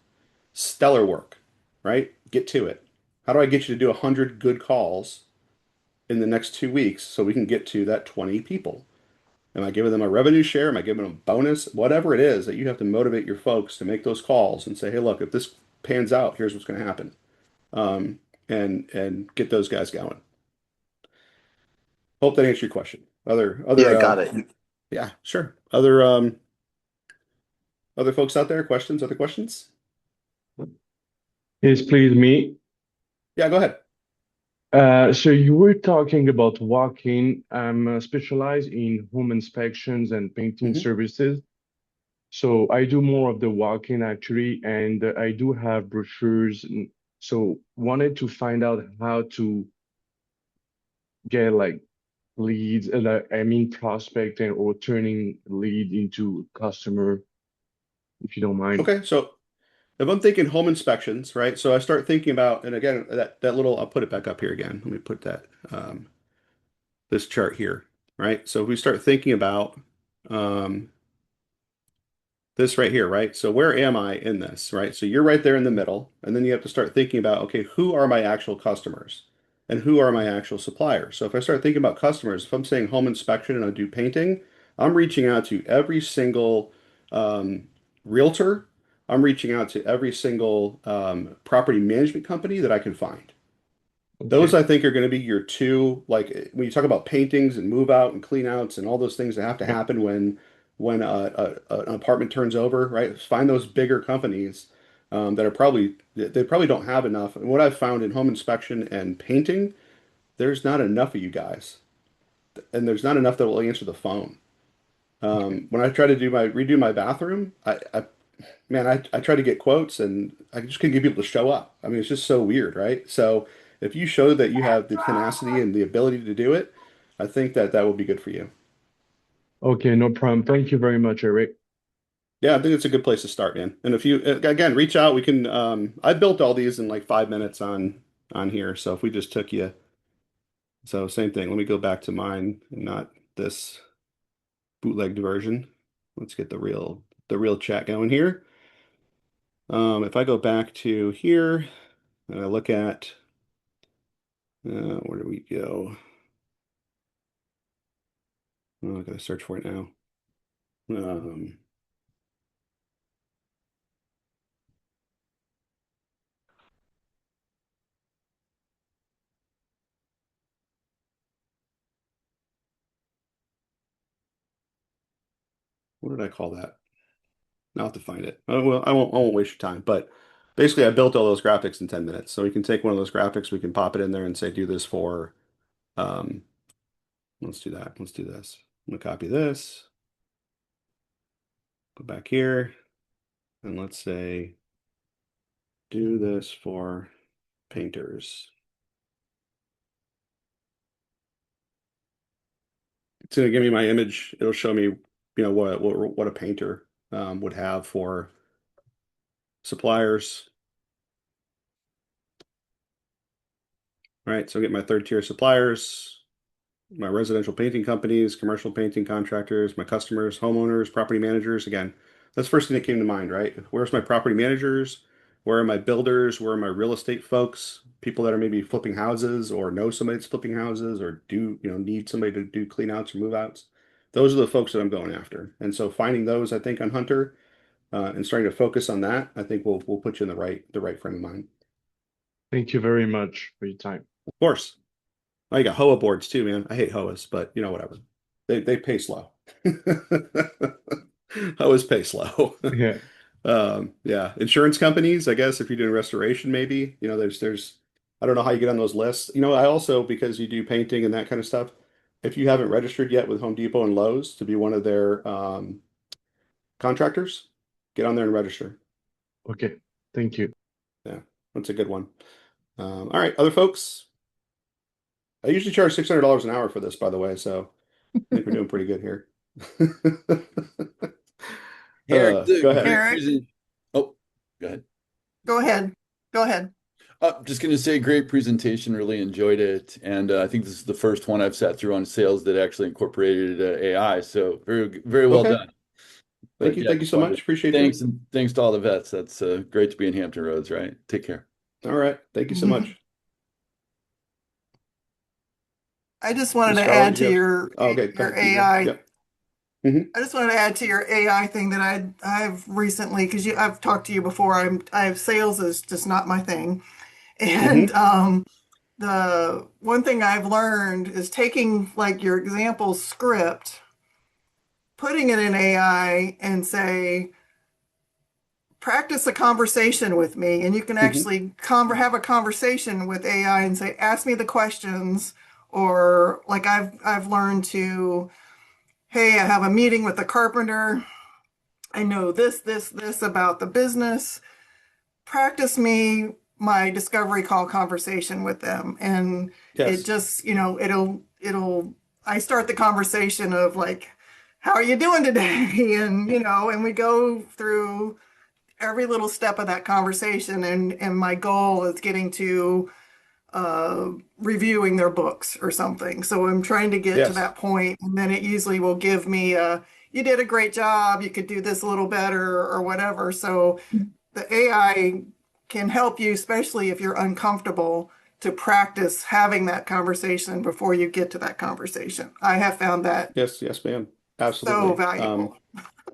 Stellar work, right? Get to it. How do I get you to do 100 good calls in the next 2 weeks so we can get to that 20 people? Am I giving them a revenue share? Am I giving them a bonus? Whatever it is that you have to motivate your folks to make those calls and say, hey, look, if this pans out, here's what's going to happen. Um, and get those guys going. Hope that answered your question. Yeah, got it. Yeah, sure. Other folks out there, questions, other questions? Yes, please, me. Yeah, go ahead. So you were talking about walking. I'm specialized in home inspections and painting Hmm. services. So I do more of the walking actually, and I do have brochures. So wanted to find out how to get like leads, I mean prospect and or turning lead into customer, if you don't mind. Okay, so if I'm thinking home inspections, right? So I start thinking about, and again, that little, I'll put it back up here again. Let me put that this chart here, right? So if we start thinking about um, this right here, right? So where am I in this, right? So you're right there in the middle, and then you have to start thinking about, okay, who are my actual customers and who are my actual suppliers? So if I start thinking about customers, if I'm saying home inspection and I do painting, I'm reaching out to every single um, realtor. I'm reaching out to every single property management company that I can find. Those Okay. I think are going to be your two, like when you talk about paintings and move out and clean outs and all those things that have to Yeah. happen when an apartment turns over, right? Find those bigger companies that are probably they probably don't have enough. And what I've found in home inspection and painting, there's not enough of you guys, and there's not enough that will answer the phone. Okay. When I try to redo my bathroom, I try to get quotes and I just couldn't get people to show up. I mean, it's just so weird, right? So if you show that you have the tenacity and the ability to do it, I think that that will be good for you. Okay, no problem. Thank you very much, Eric. Yeah, I think it's a good place to start, man. And if you again reach out, we can. I built all these in like 5 minutes on here. So if we just took you, so same thing. Let me go back to mine, and not this bootlegged version. Let's get the real chat going here. If I go back to here and I look at where do we go? Oh, I gotta search for it now. Um, what did I call that? I'll have to find it. Well, I won't waste your time. But basically, I built all those graphics in 10 minutes. So we can take one of those graphics, we can pop it in there and say, do this for. Um, let's do that. Let's do this. I'm gonna copy this. Go back here, and let's say, do this for painters. It's gonna give me my image. It'll show me, what a painter would have for suppliers. Right, so I get my third tier suppliers, my residential painting companies, commercial painting contractors, my customers, homeowners, property managers. Again, that's the first thing that came to mind, right? Where's my property managers? Where are my builders? Where are my real estate folks? People that are maybe flipping houses or know somebody that's flipping houses or need somebody to do clean outs or move outs. Those are the folks that I'm going after. And so finding those, I think, on Hunter and starting to focus on that, I think will put you in the right frame of mind. Thank you very much for your time. Of course. Oh, you got HOA boards too, man. I hate HOAs, but whatever. They pay slow. HOAs pay slow. Yeah. Yeah. Insurance companies, I guess if you're doing restoration, maybe, there's I don't know how you get on those lists. I also, because you do painting and that kind of stuff, if you haven't registered yet with Home Depot and Lowe's to be one of their contractors, get on there and register. Okay. Thank you. Yeah, that's a good one. All right, other folks. I usually charge $600 an hour for this, by the way, so I think we're doing pretty good here. Eric, the Go ahead. great Eric, present. Oh, go ahead. go ahead. Go ahead. Just going to say, great presentation. Really enjoyed it, and I think this is the first one I've sat through on sales that actually incorporated AI. So very, very well Okay. done. Thank But you. yeah, Thank you just so wanted much. Appreciate you. thanks and thanks to all the vets. That's great to be in Hampton Roads, right? Take care. All right. Thank you so Mhm. much. I just wanted Miss to Charlotte, add did you to have? your Oh, okay. Go your ahead, TJ. AI. Yep. Hmm. I just wanted to add to your AI thing that I've recently, because I've talked to you before. I have sales is just not my thing, and Hmm. the one thing I've learned is taking like your example script, putting it in AI, and say practice a conversation with me, and you can Hmm. actually have a conversation with AI and say, ask me the questions, or like I've learned to, hey, I have a meeting with the carpenter. I know this about the business. Practice me my discovery call conversation with them. And it Yes. just, I start the conversation of like, how are you doing today? And we go through every little step of that conversation. And my goal is getting to reviewing their books or something. So I'm trying to get to Yes. that point, and then it usually will give me a, you did a great job. You could do this a little better or whatever. So the AI can help you, especially if you're uncomfortable, to practice having that conversation before you get to that conversation. I have found that Yes, yes, ma'am. so Absolutely. valuable.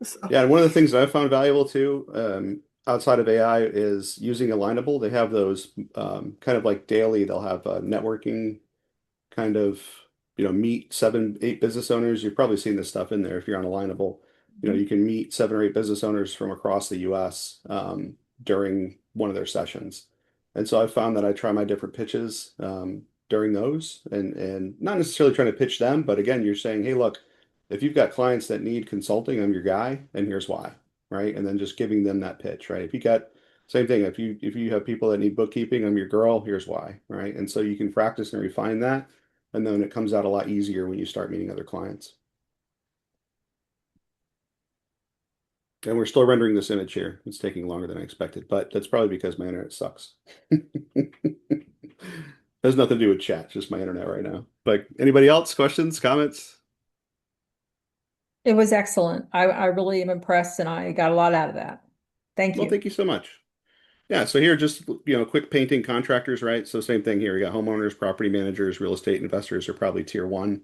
So, Yeah, and one of the things that I found valuable too, outside of AI is using Alignable. They have those kind of like daily, they'll have networking kind of, meet 7, 8 business owners. You've probably seen this stuff in there if you're on Alignable. You can meet 7 or 8 business owners from across the US during one of their sessions. And so I found that I try my different pitches during those and not necessarily trying to pitch them, but again, you're saying, hey, look, if you've got clients that need consulting, I'm your guy, and here's why, right? And then just giving them that pitch, right? If you got same thing, if you have people that need bookkeeping, I'm your girl, here's why, right? And so you can practice and refine that, and then it comes out a lot easier when you start meeting other clients. And we're still rendering this image here. It's taking longer than I expected, but that's probably because my internet sucks. Has nothing to do with chat, just my internet right now. But anybody else? Questions, comments? It was excellent. I really am impressed and I got a lot out of that. Thank Well, you. thank you so much. Yeah, so here just quick painting contractors, right? So same thing here. We got homeowners, property managers, real estate investors are probably tier one.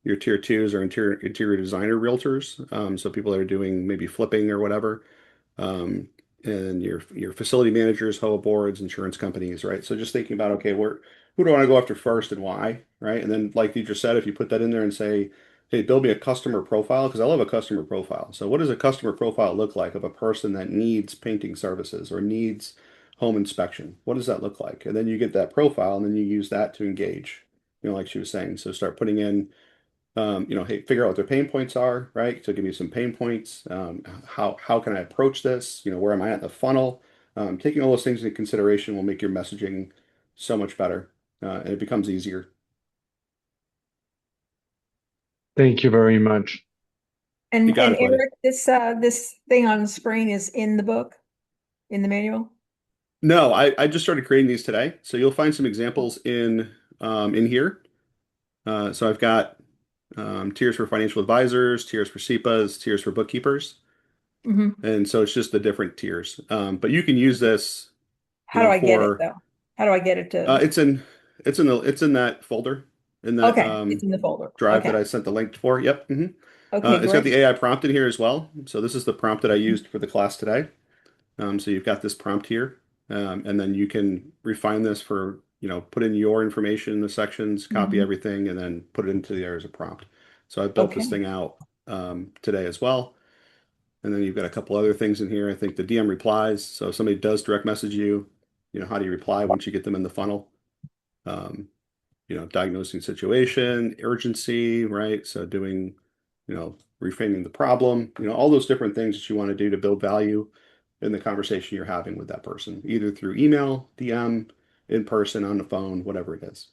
Your tier twos are interior designer realtors. So people that are doing maybe flipping or whatever. Um, and your facility managers, HOA boards, insurance companies, right? So just thinking about, okay, who do I want to go after first and why, right? And then like you just said, if you put that in there and say, hey, build me a customer profile, because I love a customer profile. So what does a customer profile look like of a person that needs painting services or needs home inspection? What does that look like? And then you get that profile and then you use that to engage, like she was saying. So start putting in hey, figure out what their pain points are, right? So give me some pain points. How can I approach this? Where am I at in the funnel? Taking all those things into consideration will make your messaging so much better, and it becomes easier. Thank you very much. You And got it, buddy. Eric, this thing on the screen is in the book, in the manual? No, I just started creating these today, so you'll find some examples in here. So I've got tiers for financial advisors, tiers for SEPAs, tiers for bookkeepers, Hmm. and so it's just the different tiers. But you can use this, How do I get it for though? How do I get it to? it's in that folder in that Okay, it's in the folder. drive that Okay. I sent the link for. Yep. Okay, It's got great. the AI prompt in here as well. So this is the prompt that I used for the class today. So you've got this prompt here, and then you can refine this for, put in your information in the sections, copy Mhm. everything, and then put it into there as a prompt. So I built this Okay. thing out today as well. And then you've got a couple other things in here. I think the DM replies. So if somebody does direct message you, how do you reply once you get them in the funnel? Um, diagnosing situation, urgency, right? So doing, reframing the problem, all those different things that you want to do to build value in the conversation you're having with that person, either through email, DM, in person, on the phone, whatever it is.